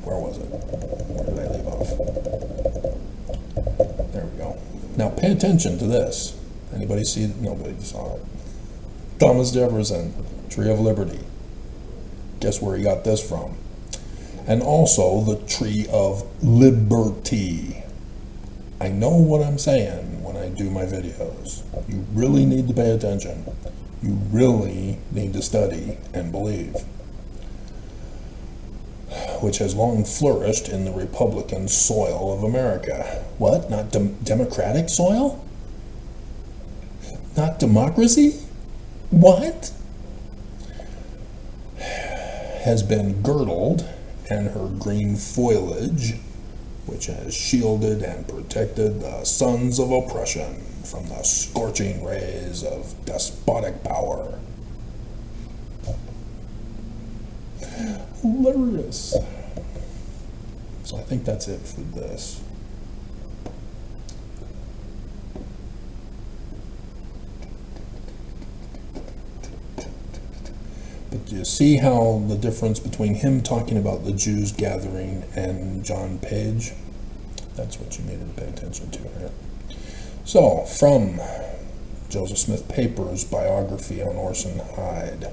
G: Where was it? Where did I leave off? There we go. Now pay attention to this. Anybody see it? Nobody saw it. Thomas Jefferson, Tree of Liberty. Guess where he got this from? And also the Tree of Liberty. I know what I'm saying when I do my videos. You really need to pay attention. You really need to study and believe. Which has long flourished in the Republican soil of America. What? Not democratic soil? Not democracy? What? Has been girdled, and her green foliage, which has shielded and protected the sons of oppression from the scorching rays of despotic power. Hilarious. So I think that's it for this. But do you see how the difference between him talking about the Jews gathering and John Page? That's what you needed to pay attention to here. So, from Joseph Smith Papers biography on Orson Hyde.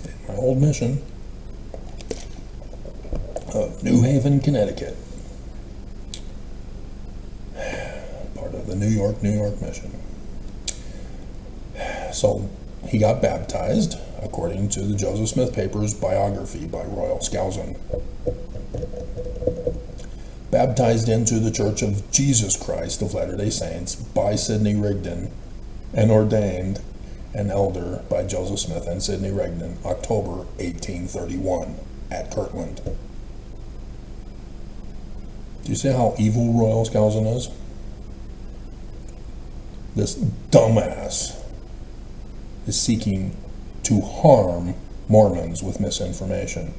G: In my old mission, Mission of New Haven, Connecticut. Part of the New York Mission. So he got baptized, according to the Joseph Smith Papers biography by Royal Skousen. Baptized into the Church of Jesus Christ of Latter-day Saints by Sidney Rigdon, and ordained an elder by Joseph Smith and Sidney Rigdon, October 1831, at Kirtland. Do you see how evil Royal Skousen is? This dumbass is seeking to harm Mormons with misinformation.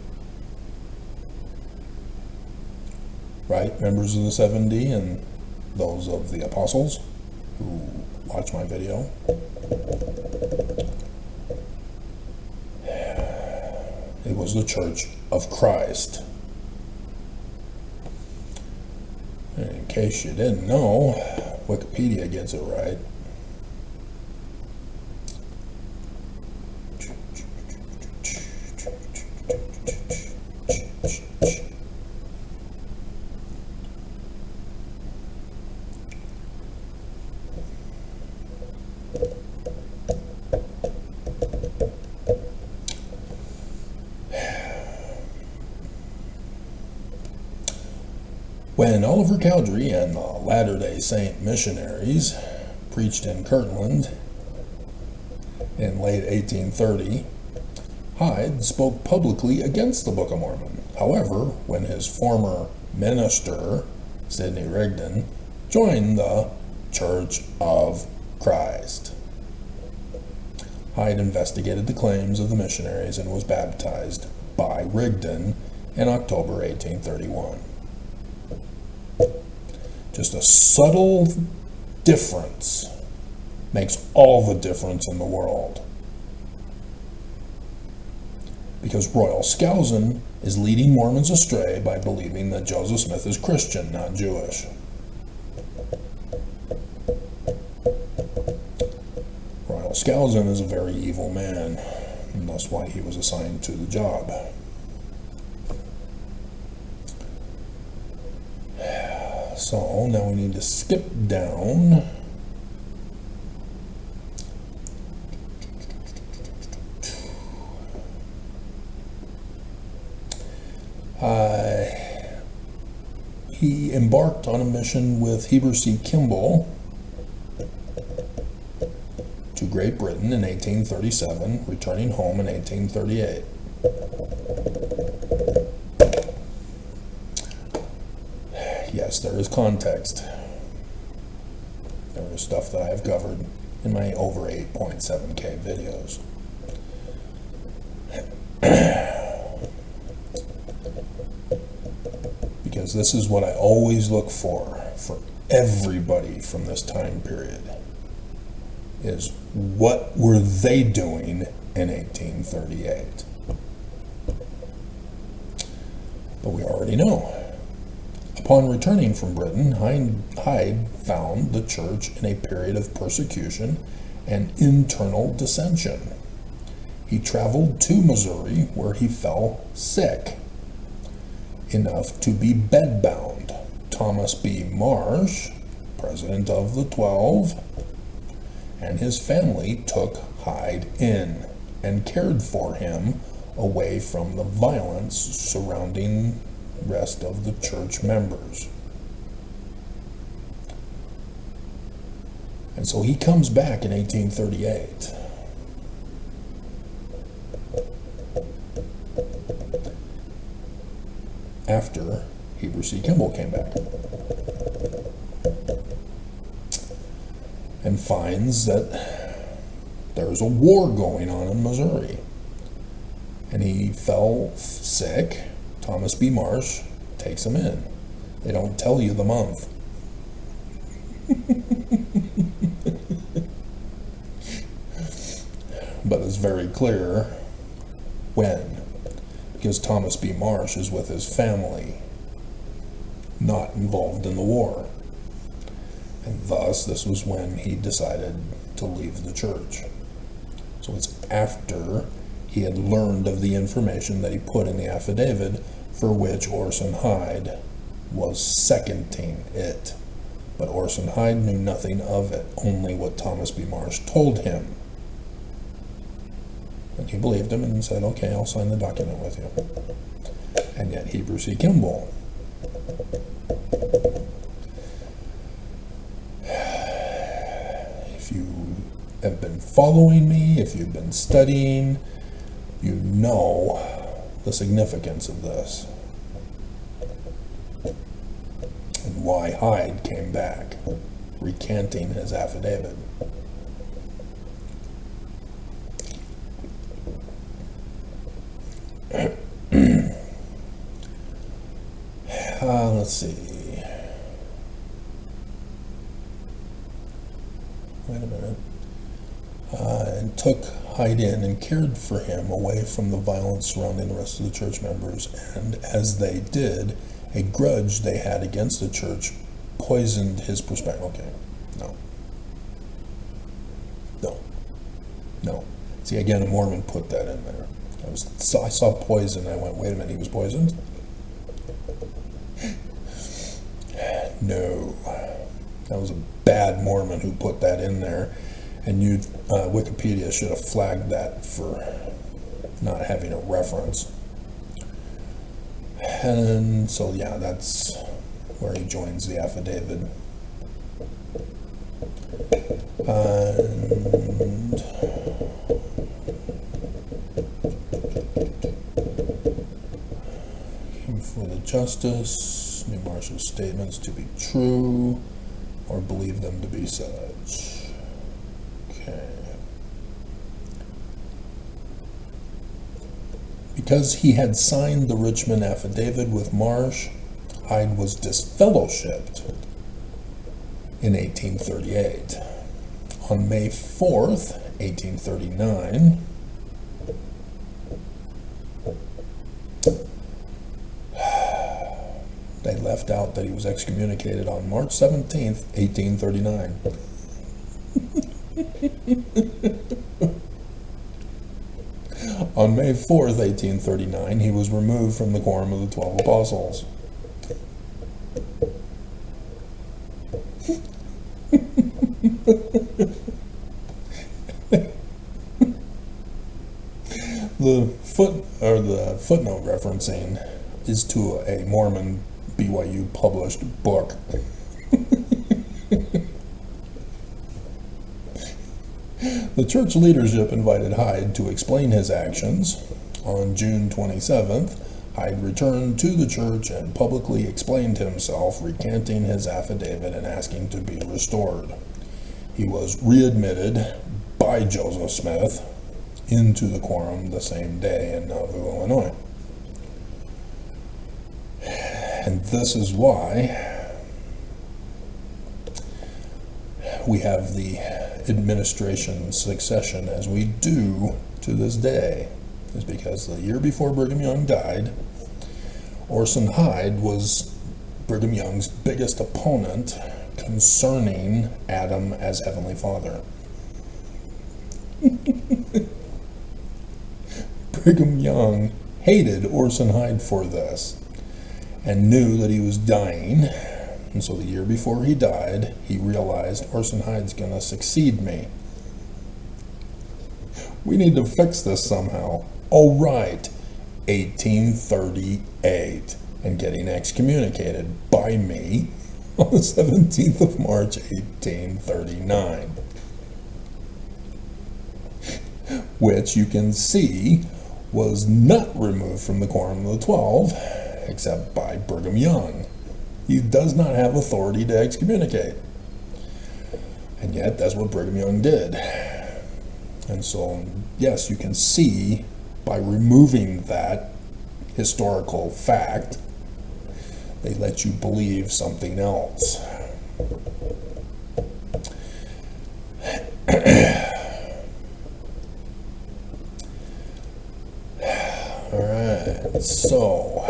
G: Right? Members of the 7D and those of the apostles who watch my video. It was the Church of Christ. And in case you didn't know, Wikipedia gets it right. When Oliver Cowdery and the Latter-day Saint missionaries preached in Kirtland in late 1830, Hyde spoke publicly against the Book of Mormon. However, when his former minister, Sidney Rigdon, joined the Church of Christ, Hyde investigated the claims of the missionaries and was baptized by Rigdon in October 1831. Just a subtle difference makes all the difference in the world. Because Royal Skousen is leading Mormons astray by believing that Joseph Smith is Christian, not Jewish. Royal Skousen is a very evil man, and that's why he was assigned to the job. So now we need to skip down. He embarked on a mission with Heber C. Kimball to Great Britain in 1837, returning home in 1838. Yes, there is context. There is stuff that I have covered in my over 8.7K videos. Because this is what I always look for everybody from this time period, is what were they doing in 1838? But we already know. Upon returning from Britain, Hyde found the church in a period of persecution and internal dissension. He traveled to Missouri, where he fell sick enough to be bedbound. Thomas B. Marsh, president of the 12, and his family took Hyde in and cared for him away from the violence surrounding the rest of the church members. And so he comes back in 1838. After Heber C. Kimball came back, and finds that there's a war going on in Missouri. And he fell sick. Thomas B. Marsh takes him in. They don't tell you the month. But it's very clear when. Because Thomas B. Marsh is with his family, not involved in the war. And thus, this was when he decided to leave the church. So it's after he had learned of the information that he put in the affidavit, for which Orson Hyde was seconding it. But Orson Hyde knew nothing of it, only what Thomas B. Marsh told him. And he believed him and said, okay, I'll sign the document with you. And yet Heber C. Kimball, if you have been following me, if you've been studying, you know the significance of this and why Hyde came back recanting his affidavit. Let's see. Wait a minute. And took Hyde in and cared for him away from the violence surrounding the rest of the church members. And as they did, a grudge they had against the church poisoned his perspective. Okay, no. See, again, a Mormon put that in there. I saw poison. I went, wait a minute, he was poisoned? No, that was a bad Mormon who put that in there, and Wikipedia should have flagged that for not having a reference. And so, yeah, that's where he joins the affidavit. And for the justice, knew Marshall's statements to be true or believe them to be such. Okay. Because he had signed the Richmond affidavit with Marsh, Hyde was disfellowshipped in 1838. On May 4th, 1839, they left out that he was excommunicated on March 17th, 1839. On May 4th, 1839, he was removed from the Quorum of the 12 Apostles. The footnote referencing is to a Mormon BYU published book. The church leadership invited Hyde to explain his actions. On June 27th, Hyde returned to the church and publicly explained himself, recanting his affidavit and asking to be restored. He was readmitted by Joseph Smith into the quorum the same day in Nauvoo, Illinois. And this is why we have the administration succession as we do to this day, is because the year before Brigham Young died, Orson Hyde was Brigham Young's biggest opponent concerning Adam as Heavenly Father. Brigham Young hated Orson Hyde for this and knew that he was dying. And so the year before he died, he realized Orson Hyde's going to succeed me. We need to fix this somehow. Oh, right, 1838, and getting excommunicated by me on the 17th of March, 1839. Which you can see was not removed from the Quorum of the 12, except by Brigham Young. He does not have authority to excommunicate. And yet, that's what Brigham Young did. And so, yes, you can see by removing that historical fact, they let you believe something else. All right, so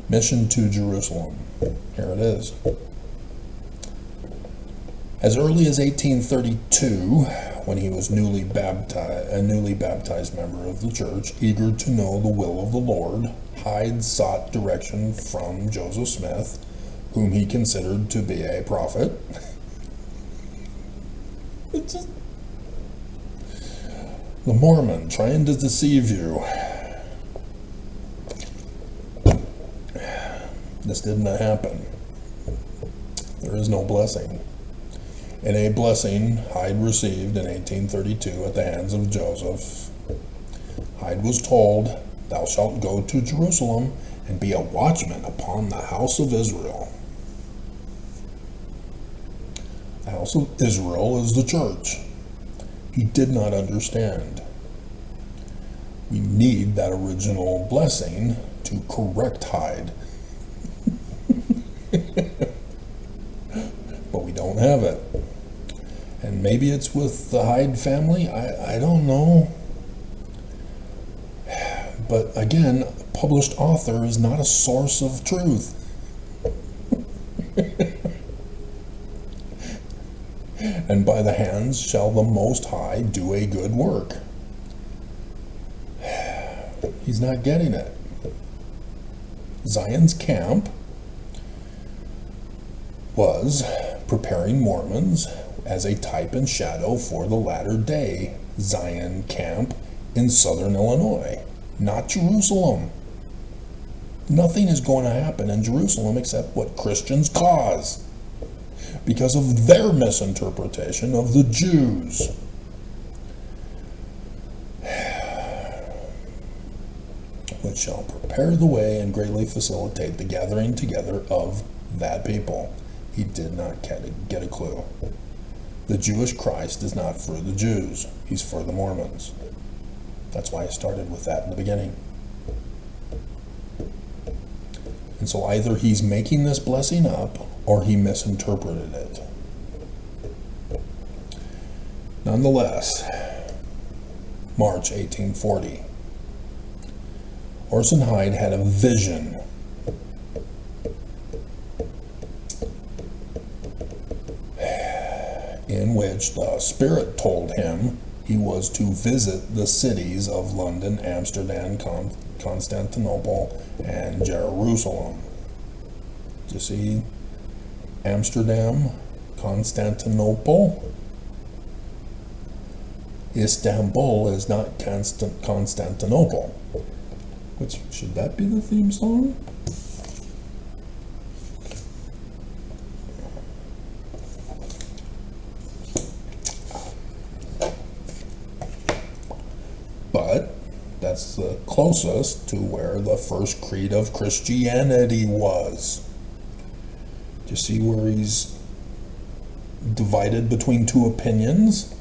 G: mission to Jerusalem. Here it is. As early as 1832, when he was a newly baptized member of the church, eager to know the will of the Lord. Hyde sought direction from Joseph Smith, whom he considered to be a prophet. It's just the Mormon trying to deceive you. This didn't happen. There is no blessing. In a blessing Hyde received in 1832 at the hands of Joseph, Hyde was told, "Thou shalt go to Jerusalem and be a watchman upon the house of Israel." The house of Israel is the church. He did not understand. We need that original blessing to correct Hyde. But we don't have it. And maybe it's with the Hyde family. I don't know. But again, a published author is not a source of truth. And by the hands shall the Most High do a good work. He's not getting it. Zion's camp was preparing Mormons as a type and shadow for the latter day Zion camp in southern Illinois, not Jerusalem. Nothing is going to happen in Jerusalem except what Christians cause because of their misinterpretation of the Jews. Which shall prepare the way and greatly facilitate the gathering together of that people. He did not get a clue. The Jewish Christ is not for the Jews. He's for the Mormons. That's why I started with that in the beginning. And so either he's making this blessing up or he misinterpreted it. Nonetheless, March 1840. Orson Hyde had a vision in which the Spirit told him he was to visit the cities of London, Amsterdam, Constantinople, and Jerusalem. Do you see? Amsterdam, Constantinople. Istanbul is not Constantinople. Which, should that be the theme song? But that's the closest to where the first creed of Christianity was. Do you see where he's divided between two opinions?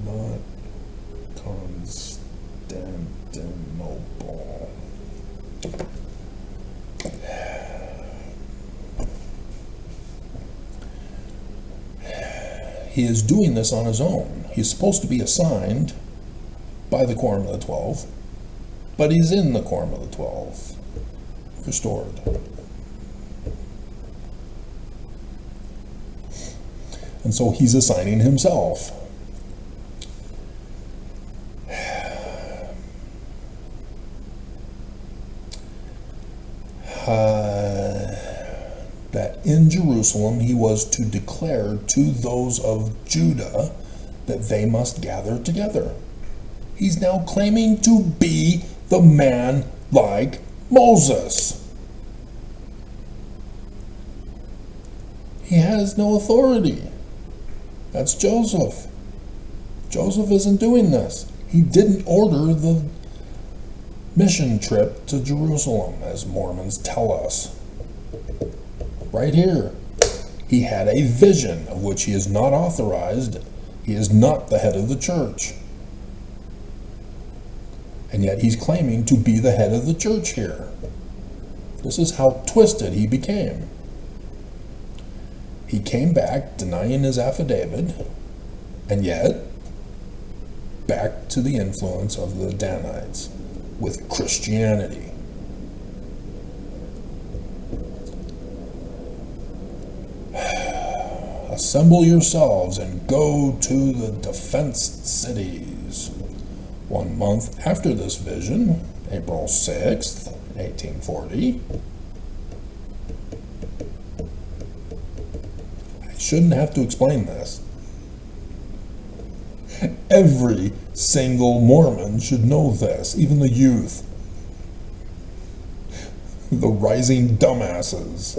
G: Not Constantinople. He is doing this on his own. He's supposed to be assigned by the Quorum of the 12, but he's in the Quorum of the 12, restored. And so he's assigning himself. That in Jerusalem he was to declare to those of Judah that they must gather together. He's now claiming to be the man like Moses. He has no authority. That's Joseph. Joseph isn't doing this. He didn't order the mission trip to Jerusalem, as Mormons tell us. Right here, he had a vision of which he is not authorized. He is not the head of the church. And yet he's claiming to be the head of the church here. This is how twisted he became. He came back denying his affidavit, and yet back to the influence of the Danites with Christianity. assemble yourselves and go to the defenced cities. 1 month after this vision, April 6th, 1840, I shouldn't have to explain this. Every single Mormon should know this, even the youth. The rising dumbasses.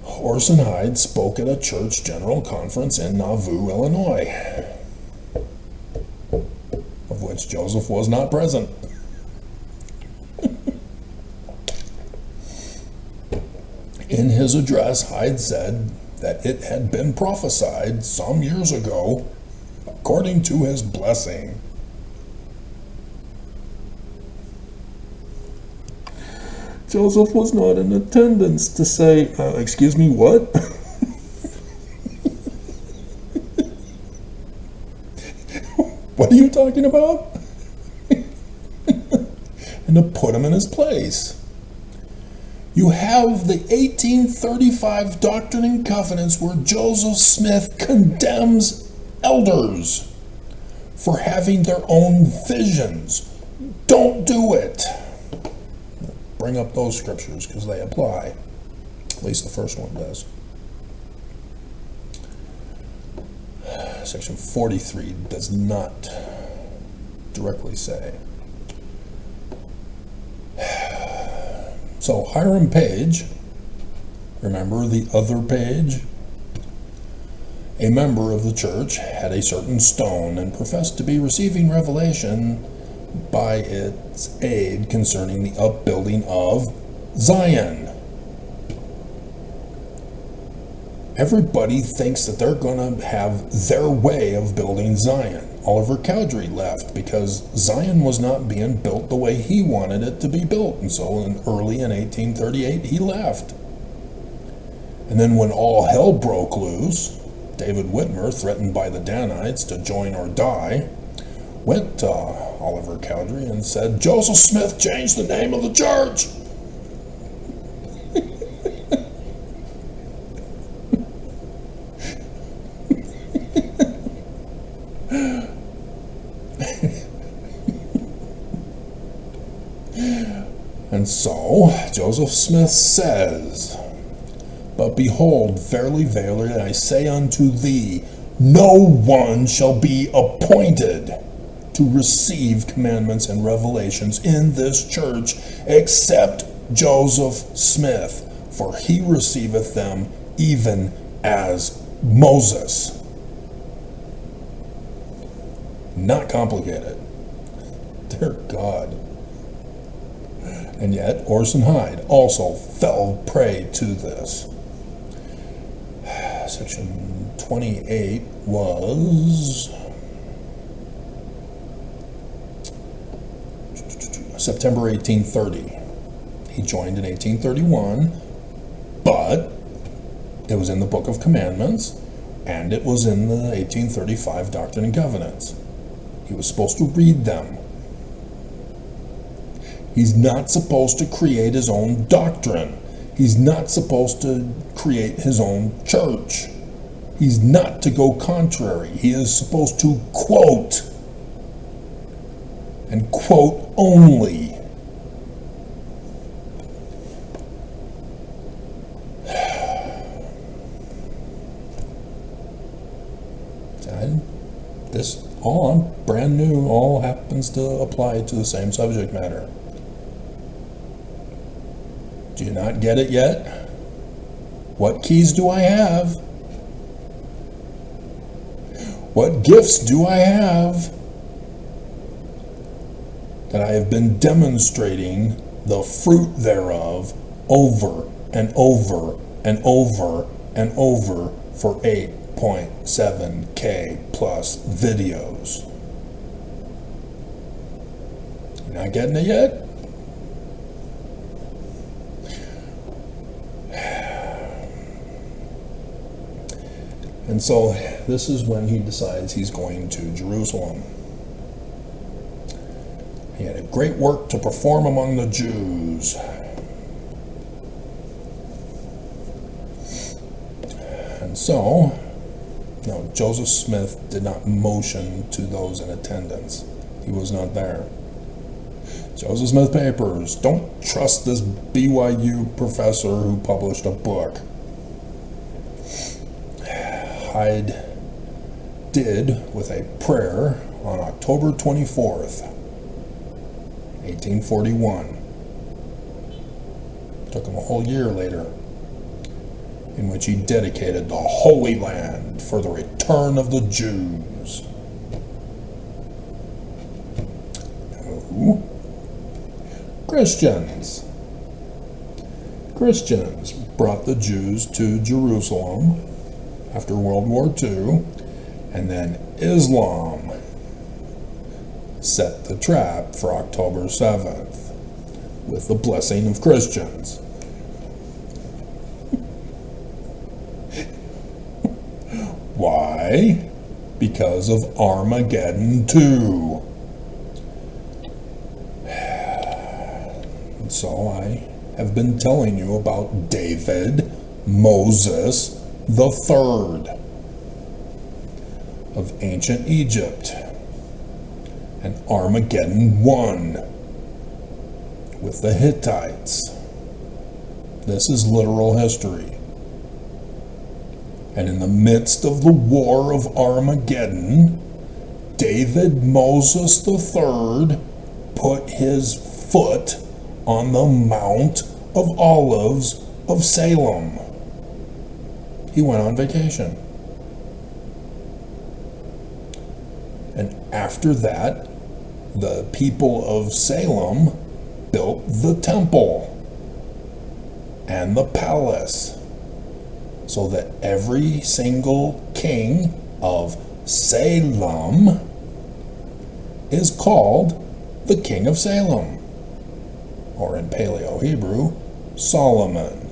G: Orson Hyde spoke at a church general conference in Nauvoo, Illinois, of which Joseph was not present. In his address, Hyde said that it had been prophesied some years ago, according to his blessing. Joseph was not in attendance to say, excuse me, what? What are you talking about? And to put him in his place. You have the 1835 Doctrine and Covenants where Joseph Smith condemns elders for having their own visions. Don't do it. Bring up those scriptures because they apply. At least the first one does. Section 43 does not directly say. So Hiram Page, remember the other Page? A member of the church had a certain stone and professed to be receiving revelation by its aid concerning the upbuilding of Zion. Everybody thinks that they're going to have their way of building Zion. Oliver Cowdery left because Zion was not being built the way he wanted it to be built, and so early in 1838 he left. And then when all hell broke loose, David Whitmer, threatened by the Danites to join or die, went to Oliver Cowdery and said, Joseph Smith changed the name of the church. And so Joseph Smith says, But behold, verily, verily, I say unto thee, no one shall be appointed to receive commandments and revelations in this church except Joseph Smith, for he receiveth them even as Moses. Not complicated. Dear God. And yet, Orson Hyde also fell prey to this. Section 28 was September 1830. He joined in 1831, but it was in the Book of Commandments, and it was in the 1835 Doctrine and Covenants. He was supposed to read them. He's not supposed to create his own doctrine. He's not supposed to create his own church. He's not to go contrary. He is supposed to quote, and quote only. This all brand new, all happens to apply to the same subject matter. Do you not get it yet? What keys do I have? What gifts do I have that I have been demonstrating the fruit thereof over and over and over and over for 8.7K plus videos? You're not getting it yet? And so this is when he decides he's going to Jerusalem. He had a great work to perform among the Jews. And so, no, Joseph Smith did not motion to those in attendance. He was not there. Joseph Smith Papers. Don't trust this BYU professor who published a book. Hyde did with a prayer on October 24th, 1841. Took him a whole year later, in which he dedicated the Holy Land for the return of the Jews. No. Christians. Christians brought the Jews to Jerusalem after World War II, and then Islam set the trap for October 7th with the blessing of Christians. Why? Because of Armageddon 2. And so I have been telling you about David Moses the Third of ancient Egypt and Armageddon 1 with the Hittites. This is literal history. And in the midst of the war of Armageddon, David Moses III put his foot on the Mount of Olives of Salem. He went on vacation. And after that, the people of Salem built the temple and the palace, so that every single king of Salem is called the King of Salem, or in Paleo Hebrew, Solomon.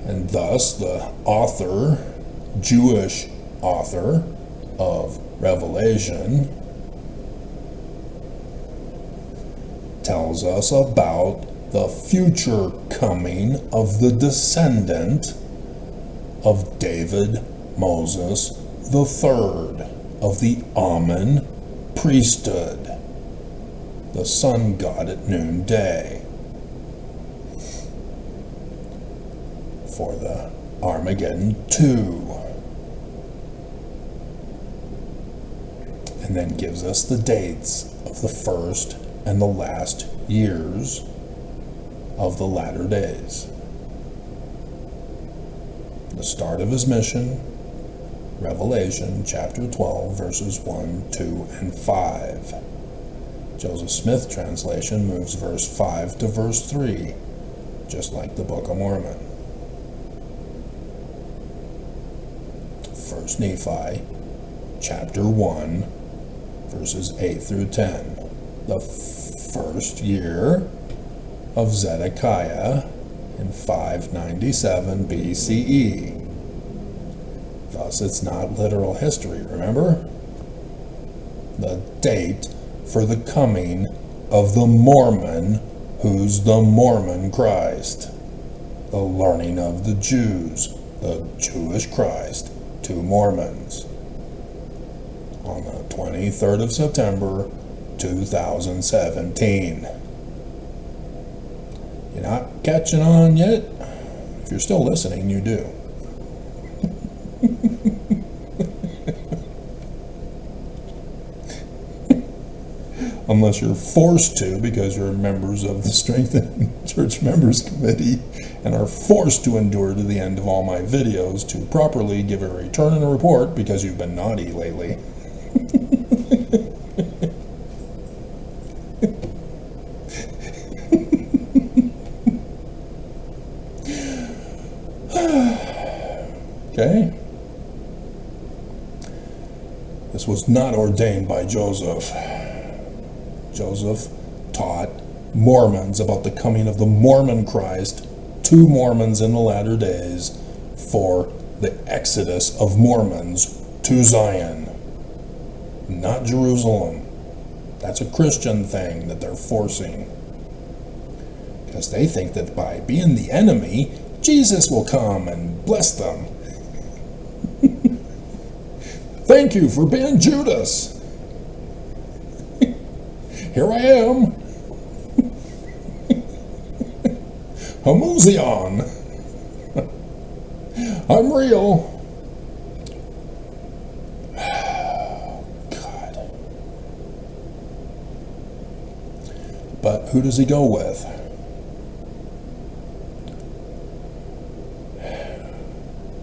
G: And thus the author, Jewish author of Revelation, tells us about the future coming of the descendant of David Moses III of the Ammon priesthood, the sun god at noonday, for the Armageddon 2. And then gives us the dates of the first and the last years of the latter days. The start of his mission, Revelation chapter 12, verses 1, 2, and 5. Joseph Smith translation moves verse 5 to verse 3, just like the Book of Mormon. 1 Nephi chapter 1, verses 8 through 10. The first year of Zedekiah in 597 BCE. Thus, it's not literal history, remember? The date for the coming of the Mormon, who's the Mormon Christ. The learning of the Jews, the Jewish Christ, to Mormons. On the 23rd of September, 2017. You're not catching on yet? If you're still listening, you do. Unless you're forced to, because you're members of the Strengthening Church Members Committee and are forced to endure to the end of all my videos to properly give a return and a report because you've been naughty lately. Okay? This was not ordained by Joseph. Joseph taught Mormons about the coming of the Mormon Christ to Mormons in the latter days for the exodus of Mormons to Zion, not Jerusalem. That's a Christian thing that they're forcing. because they think that by being the enemy, Jesus will come and bless them. Thank you for being Judas. Here I am. Homoousion. I'm real. God. But who does he go with?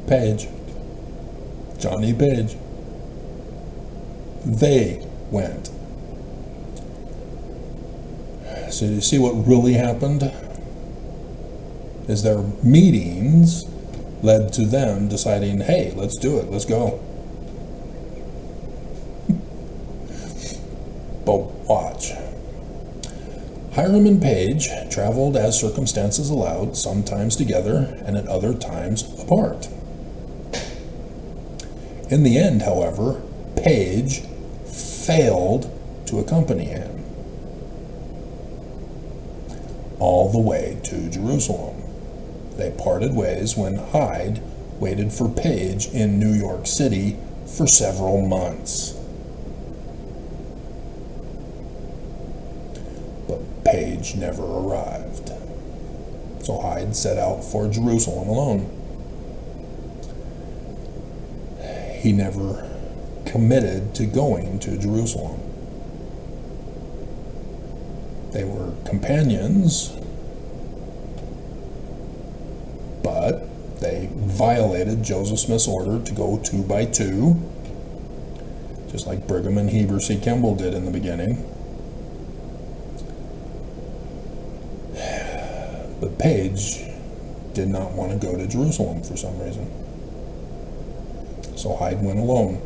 G: Page. Johnny Page. They went. So you see what really happened? Is their meetings led to them deciding, hey, let's do it, let's go. But watch. Hiram and Page traveled as circumstances allowed, sometimes together and at other times apart. In the end, however, Page failed to accompany him all the way to Jerusalem. They parted ways when Hyde waited for Page in New York City for several months. But Page never arrived. So Hyde set out for Jerusalem alone. He never committed to going to Jerusalem. They were companions, but they violated Joseph Smith's order to go 2 by 2, just like Brigham and Heber C. Kimball did in the beginning. But Page did not want to go to Jerusalem for some reason. So Hyde went alone,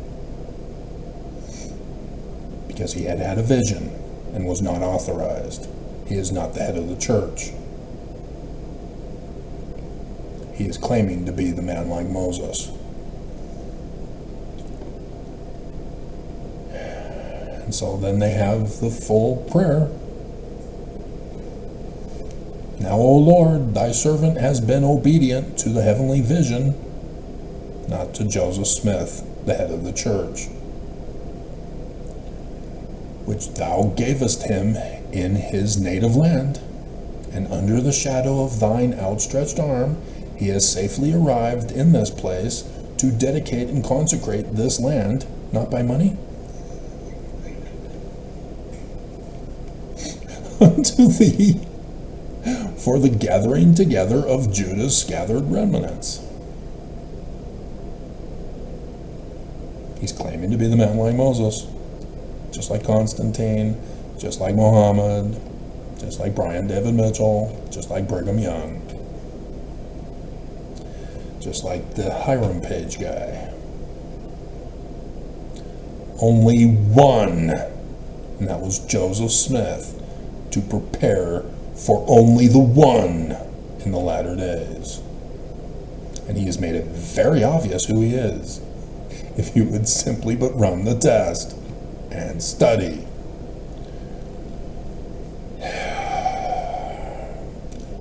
G: because he had had a vision and was not authorized. He is not the head of the church. He is claiming to be the man like Moses. And so then they have the full prayer. Now, O Lord, thy servant has been obedient to the heavenly vision, not to Joseph Smith, the head of the church, which thou gavest him in his native land, and under the shadow of thine outstretched arm he has safely arrived in this place to dedicate and consecrate this land, not by money, unto thee, for the gathering together of Judah's scattered remnants. He's claiming to be the man like Moses, just like Constantine, just like Muhammad, just like Brian David Mitchell, just like Brigham Young, just like the Hiram Page guy. Only one, and that was Joseph Smith, to prepare for only the one in the latter days. And he has made it very obvious who he is, if you would simply but run the test and study.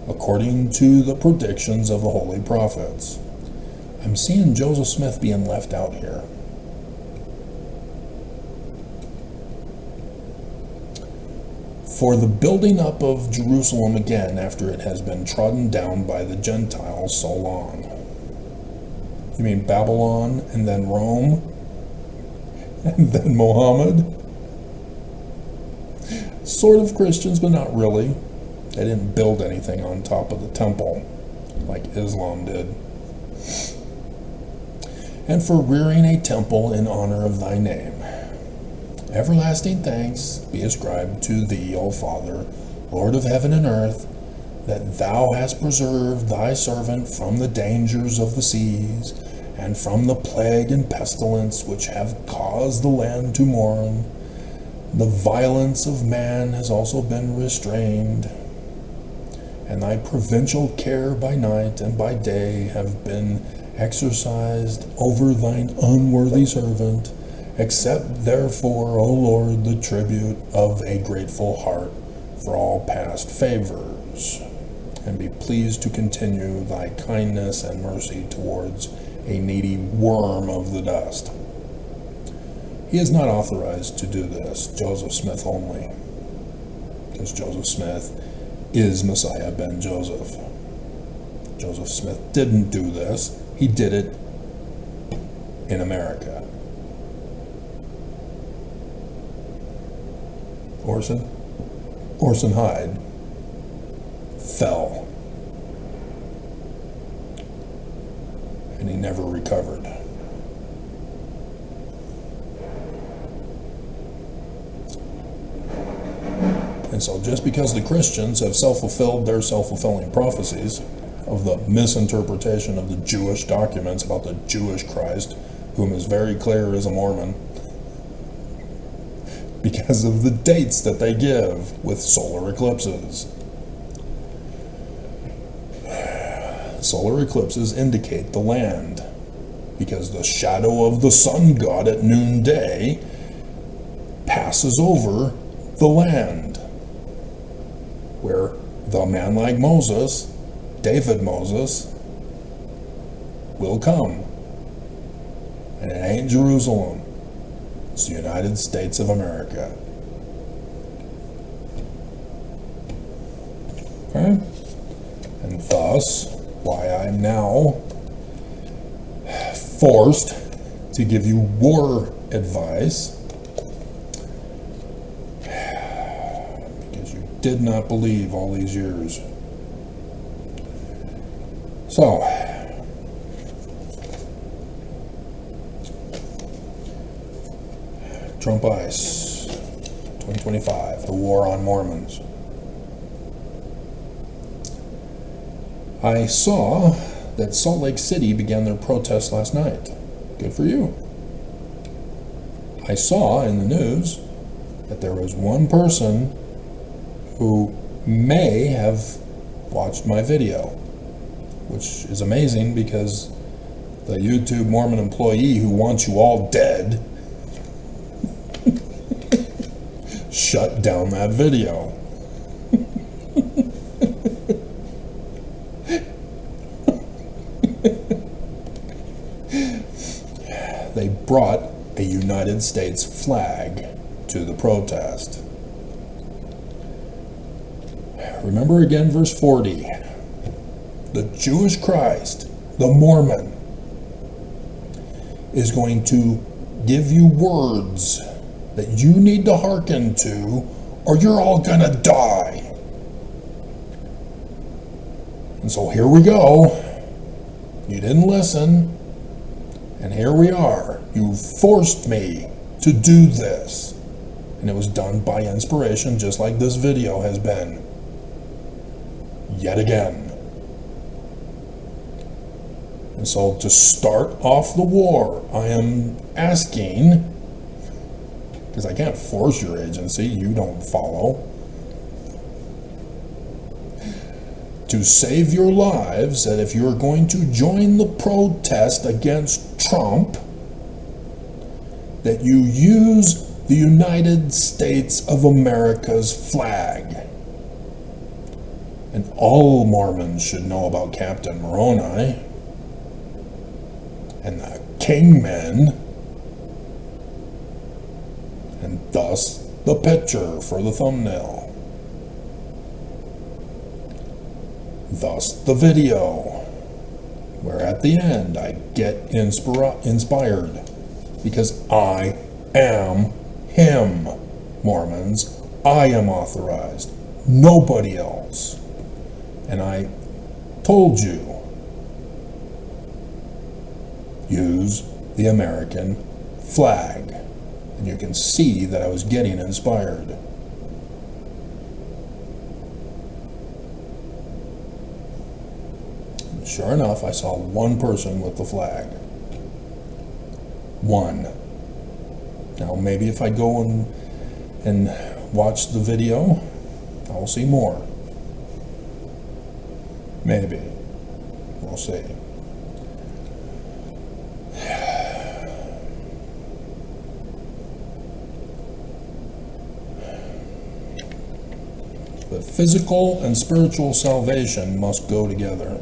G: According to the predictions of the holy prophets, I'm seeing Joseph Smith being left out here. For the building up of Jerusalem again after it has been trodden down by the Gentiles so long. You mean Babylon and then Rome and then Muhammad? Sort of Christians, but not really. They didn't build anything on top of the temple like Islam did. And for rearing a temple in honor of thy name. Everlasting thanks be ascribed to thee, O Father, Lord of heaven and earth, that thou hast preserved thy servant from the dangers of the seas, and from the plague and pestilence which have caused the land to mourn. The violence of man has also been restrained, and thy providential care by night and by day have been exercised over thine unworthy servant. Accept therefore, O Lord, the tribute of a grateful heart for all past favors. and be pleased to continue thy kindness and mercy towards a needy worm of the dust. He is not authorized to do this, Joseph Smith only, because Joseph Smith is Messiah ben Joseph. Joseph Smith didn't do this. He did it in America. Orson Hyde fell, and he never recovered. And so just because the Christians have self-fulfilled their self-fulfilling prophecies of the misinterpretation of the Jewish documents about the Jewish Christ, whom is very clear is a Mormon, because of the dates that they give with solar eclipses. Solar eclipses indicate the land, because the shadow of the sun god at noonday passes over the land, where the man like Moses, David Moses, will come. And it ain't Jerusalem. It's the United States of America. Okay? And thus, why I'm now forced to give you war advice, because you did not believe all these years. So, Trump Ice 2025, the war on Mormons. I saw that Salt Lake City began their protests last night. Good for you. I saw in the news that there was one person who may have watched my video, which is amazing because the YouTube Mormon employee who wants you all dead shut down that video. They brought a United States flag to the protest. Remember again verse 40. The Jewish Christ, the Mormon, is going to give you words that you need to hearken to, or you're all gonna die. And so here we go. You didn't listen, and here we are. You forced me to do this. And it was done by inspiration, just like this video has been. Yet again. And so to start off the war, I am asking, because I can't force your agency, you don't follow, to save your lives, that if you're going to join the protest against Trump, that you use the United States of America's flag. And all Mormons should know about Captain Moroni and the Kingmen, and thus the picture for the thumbnail. Thus the video, where at the end I get inspired, because I am him, Mormons. I am authorized, nobody else. And I told you, use the American flag. And you can see that I was getting inspired. Sure enough, I saw one person with the flag. One. Now maybe if I go and watch the video, I'll see more. Maybe. We'll see. But physical and spiritual salvation must go together.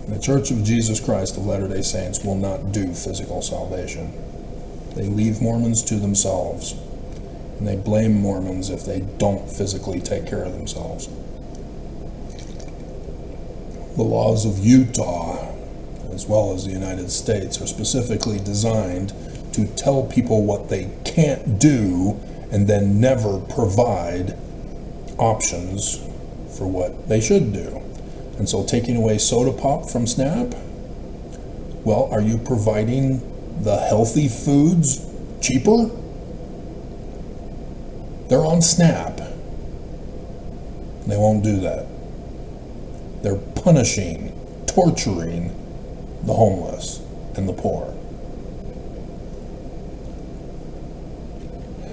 G: The Church of Jesus Christ of Latter-day Saints will not do physical salvation. They leave Mormons to themselves, and they blame Mormons if they don't physically take care of themselves. The laws of Utah, as well as the United States, are specifically designed to tell people what they can't do and then never provide options for what they should do. And so taking away soda pop from SNAP, well, are you providing the healthy foods cheaper? They're on SNAP. They won't do that. They're punishing, torturing the homeless and the poor.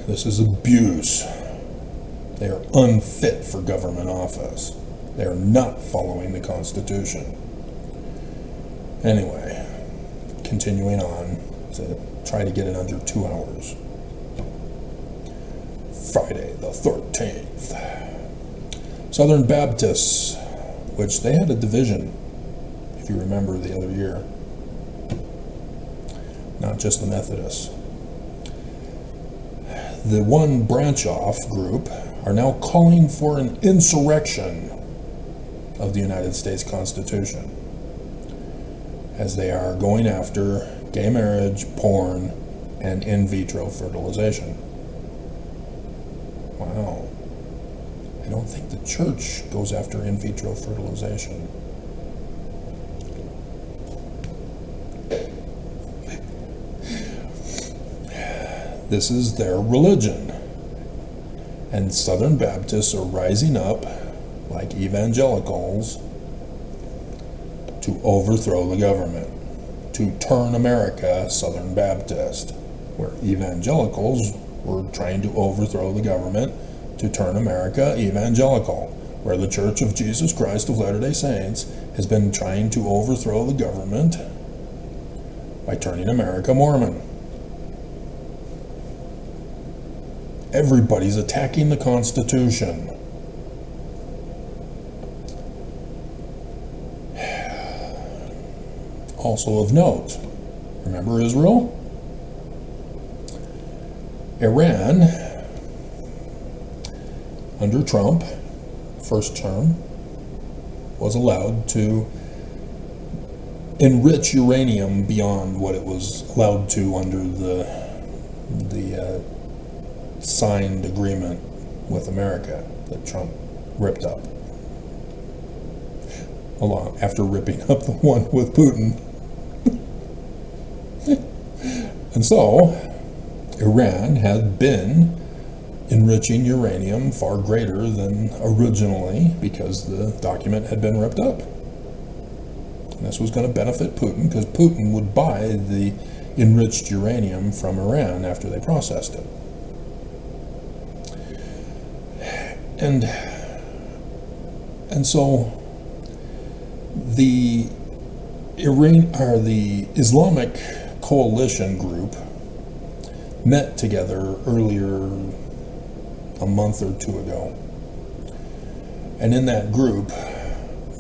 G: This is abuse. They are unfit for government office. They are not following the Constitution. Anyway, continuing on to try to get it under 2 hours. Friday the 13th. Southern Baptists, which they had a division, if you remember the other year. Not just the Methodists. The one branch-off group are now calling for an insurrection of the United States Constitution, as they are going after gay marriage, porn, and in vitro fertilization. Wow. I don't think the church goes after in vitro fertilization. This is their religion. And Southern Baptists are rising up, like evangelicals, to overthrow the government, to turn America Southern Baptist, where evangelicals were trying to overthrow the government to turn America evangelical, where the Church of Jesus Christ of Latter-day Saints has been trying to overthrow the government by turning America Mormon. Everybody's attacking the Constitution. Also of note, remember Israel? Iran, under Trump, first term, was allowed to enrich uranium beyond what it was allowed to under the signed agreement with America that Trump ripped up. Along after ripping up the one with Putin. And so, Iran had been enriching uranium far greater than originally because the document had been ripped up. And this was going to benefit Putin because Putin would buy the enriched uranium from Iran after they processed it. And so the Islamic coalition group met together earlier a month or two ago. And in that group,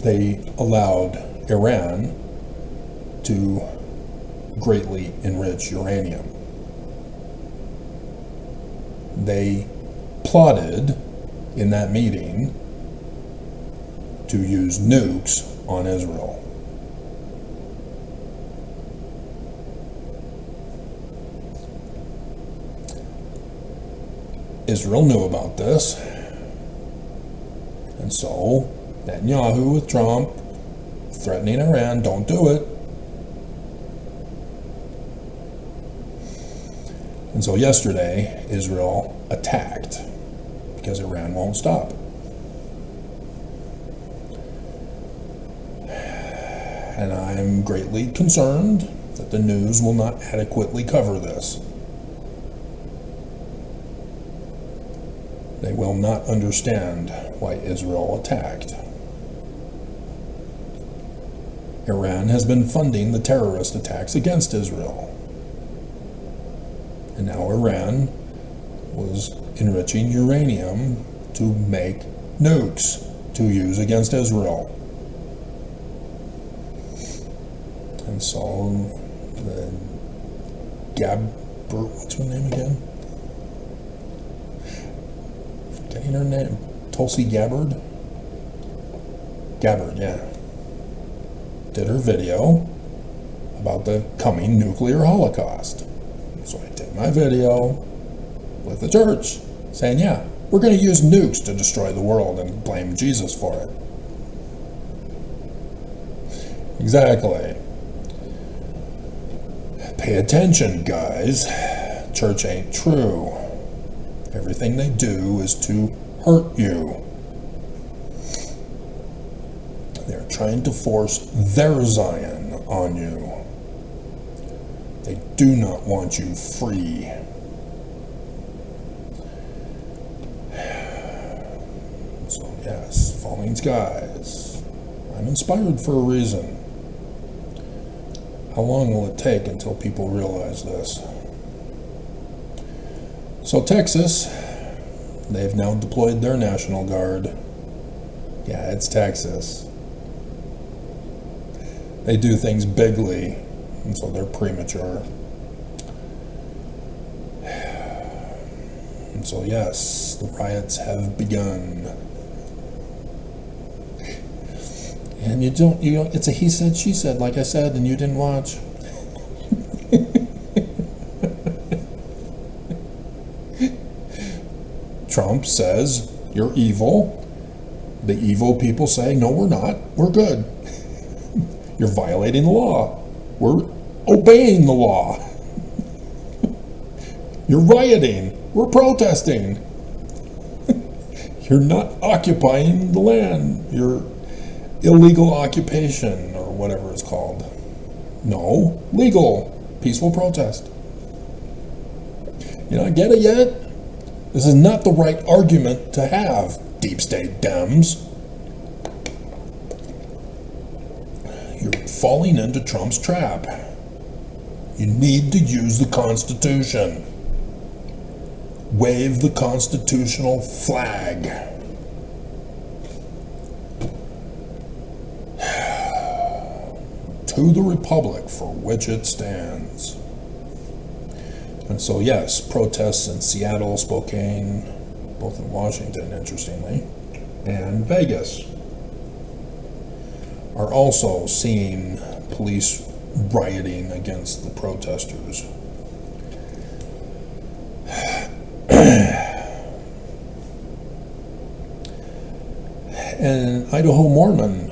G: they allowed Iran to greatly enrich uranium. They plotted in that meeting to use nukes on Israel. Israel knew about this, and so Netanyahu with Trump threatening Iran, don't do it. And so yesterday, Israel attacked because Iran won't stop. And I'm greatly concerned that the news will not adequately cover this. They will not understand why Israel attacked. Iran has been funding the terrorist attacks against Israel. And now Iran was enriching uranium to make nukes to use against Israel. And so the what's her name again? Getting her name? Tulsi Gabbard? Gabbard, yeah. Did her video about the coming nuclear holocaust. So I did my video with the church saying, yeah, we're going to use nukes to destroy the world and blame Jesus for it. Exactly. Pay attention, guys. Church ain't true. Everything they do is to hurt you. They're trying to force their Zion on you. They do not want you free. So yes, falling skies. I'm inspired for a reason. How long will it take until people realize this? So Texas, they've now deployed their National Guard. Yeah, it's Texas. They do things bigly, and so they're premature. And so yes, the riots have begun. And you don't, it's a he said, she said, like I said, and you didn't watch. Trump says, you're evil. The evil people say, no, we're not. We're good. You're violating the law. We're obeying the law. You're rioting. We're protesting. You're not occupying the land. You're illegal occupation, or whatever it's called. No, legal, peaceful protest. You not get it yet? This is not the right argument to have, deep state Dems. You're falling into Trump's trap. You need to use the Constitution. Wave the constitutional flag. To the republic for which it stands. And so yes, protests in Seattle, Spokane, both in Washington, interestingly, and Vegas are also seeing police rioting against the protesters. And Idaho Mormon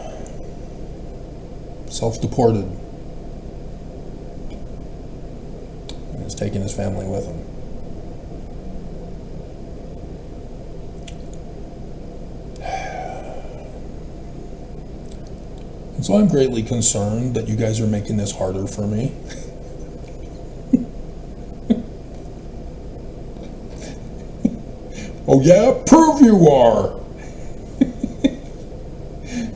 G: self-deported and is taking his family with him. And so I'm greatly concerned that you guys are making this harder for me. Oh yeah? Prove you are!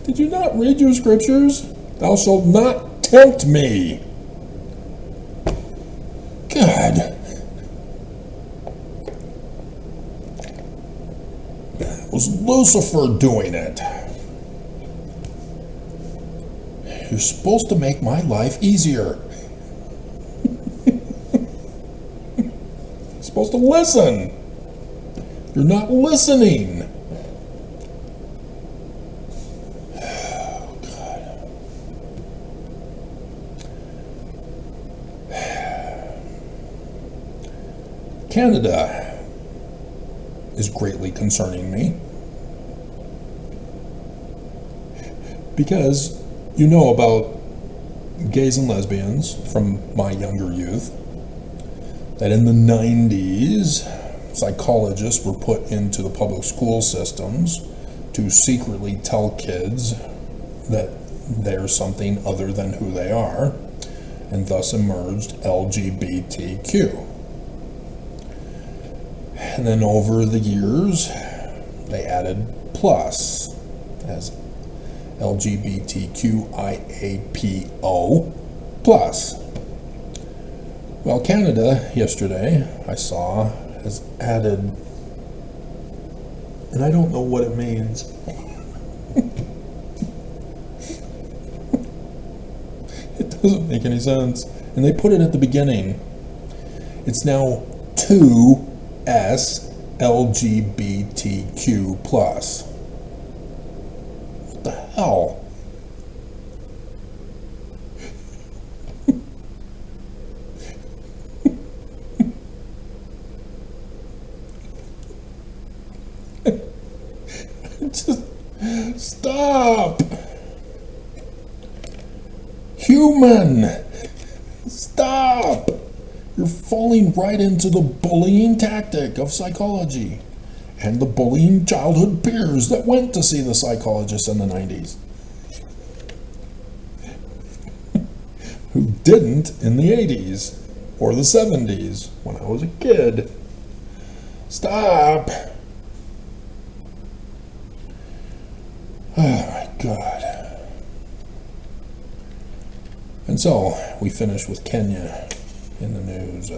G: Did you not read your scriptures? Thou shalt not tempt me. God. It was Lucifer doing it. You're supposed to make my life easier. You're supposed to listen. You're not listening. Canada is greatly concerning me because you know about gays and lesbians from my younger youth, that in the 90s, psychologists were put into the public school systems to secretly tell kids that they're something other than who they are, and thus emerged LGBTQ. And then over the years, they added plus as LGBTQIAPO plus. Well, Canada yesterday, I saw, has added and I don't know what it means. It doesn't make any sense. And they put it at the beginning. It's now 2S LGBTQ+. What the hell? Just stop. Human, stop. You're falling right into the bullying tactic of psychology and the bullying childhood peers that went to see the psychologist in the 90s. Who didn't in the 80s or the 70s when I was a kid. Stop. Oh my God. And so we finish with Kenya in the news.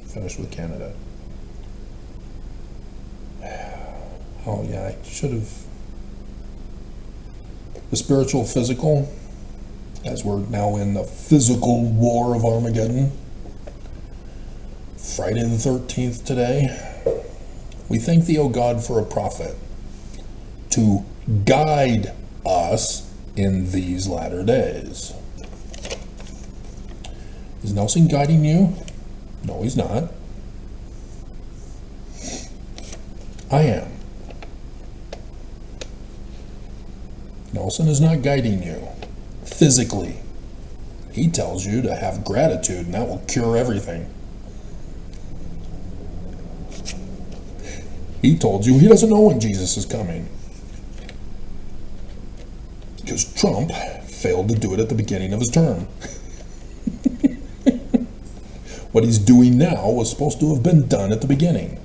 G: Finish with Canada. Oh yeah, I should have. The spiritual physical, as we're now in the physical war of Armageddon. Friday the 13th today. We thank thee, O God, for a prophet to guide us in these latter days. Is Nelson guiding you? No, he's not. I am. Nelson is not guiding you physically. He tells you to have gratitude and that will cure everything. He told you he doesn't know when Jesus is coming. Because Trump failed to do it at the beginning of his term. What he's doing now was supposed to have been done at the beginning.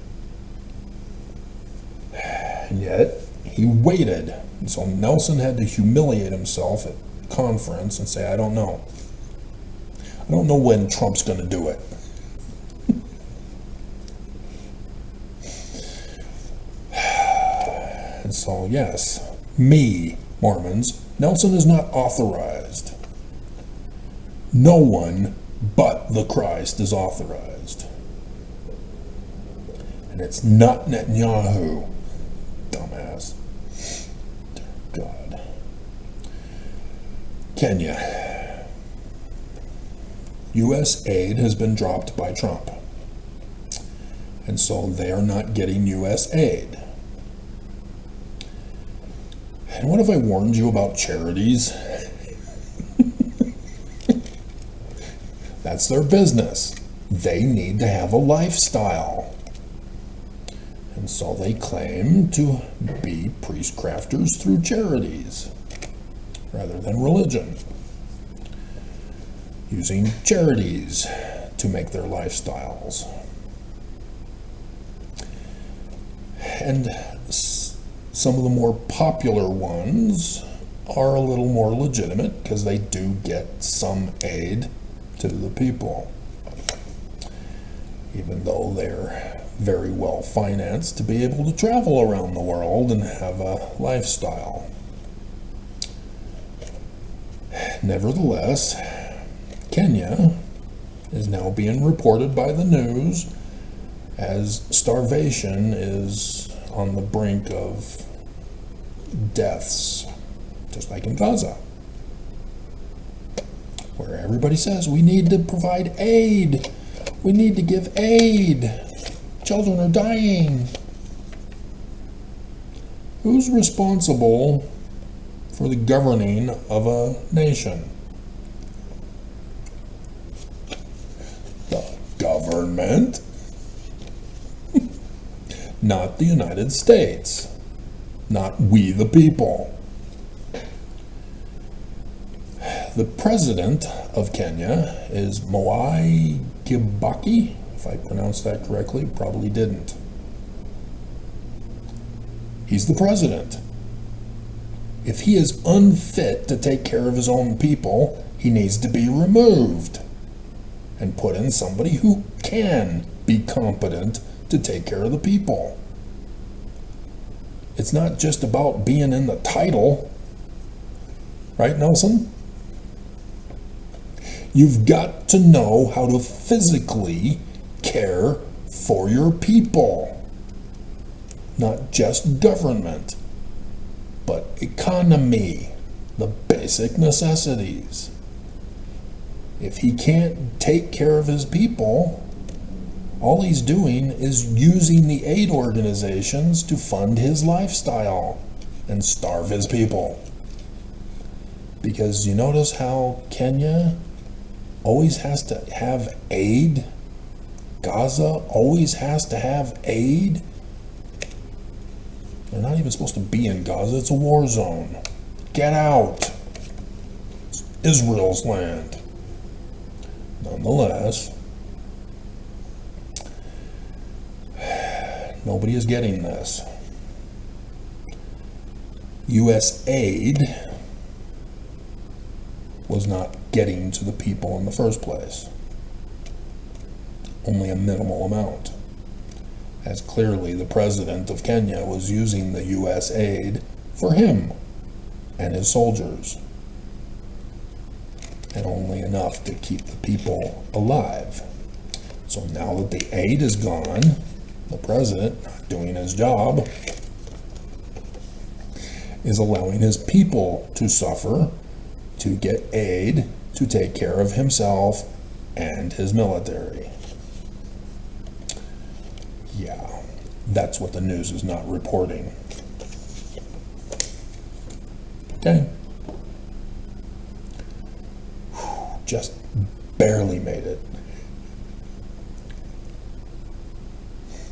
G: And yet, he waited. And so Nelson had to humiliate himself at conference and say, I don't know. I don't know when Trump's going to do it. And so, yes, me, Mormons, Nelson is not authorized. No one but the Christ is authorized. And it's not Netanyahu. Dumbass. Dear God. Kenya. U.S. aid has been dropped by Trump. And so they are not getting U.S. aid. And what have I warned you about charities? That's their business. They need to have a lifestyle. And so they claim to be priest-crafters through charities rather than religion. Using charities to make their lifestyles. And some of the more popular ones are a little more legitimate because they do get some aid to the people, even though they're very well financed to be able to travel around the world and have a lifestyle. Nevertheless, Kenya is now being reported by the news as starvation is on the brink of deaths, just like in Gaza, where everybody says we need to provide aid, we need to give aid, children are dying. Who's responsible for the governing of a nation? The government, not the United States, not we the people. The president of Kenya is Mwai Kibaki. If I pronounced that correctly, probably didn't. He's the president. If he is unfit to take care of his own people, he needs to be removed and put in somebody who can be competent to take care of the people. It's not just about being in the title, right, Nelson? You've got to know how to physically care for your people. Not just government, but economy, the basic necessities. If he can't take care of his people, all he's doing is using the aid organizations to fund his lifestyle and starve his people. Because you notice how Kenya always has to have aid? Gaza always has to have aid? They're not even supposed to be in Gaza. It's a war zone. Get out. It's Israel's land. Nonetheless, nobody is getting this. U.S. aid was not getting to the people in the first place. Only a minimal amount. As clearly the president of Kenya was using the U.S. aid for him and his soldiers. And only enough to keep the people alive. So now that the aid is gone, the president, not doing his job, is allowing his people to suffer, to get aid, to take care of himself and his military. Yeah, that's what the news is not reporting. Okay. Just barely made it.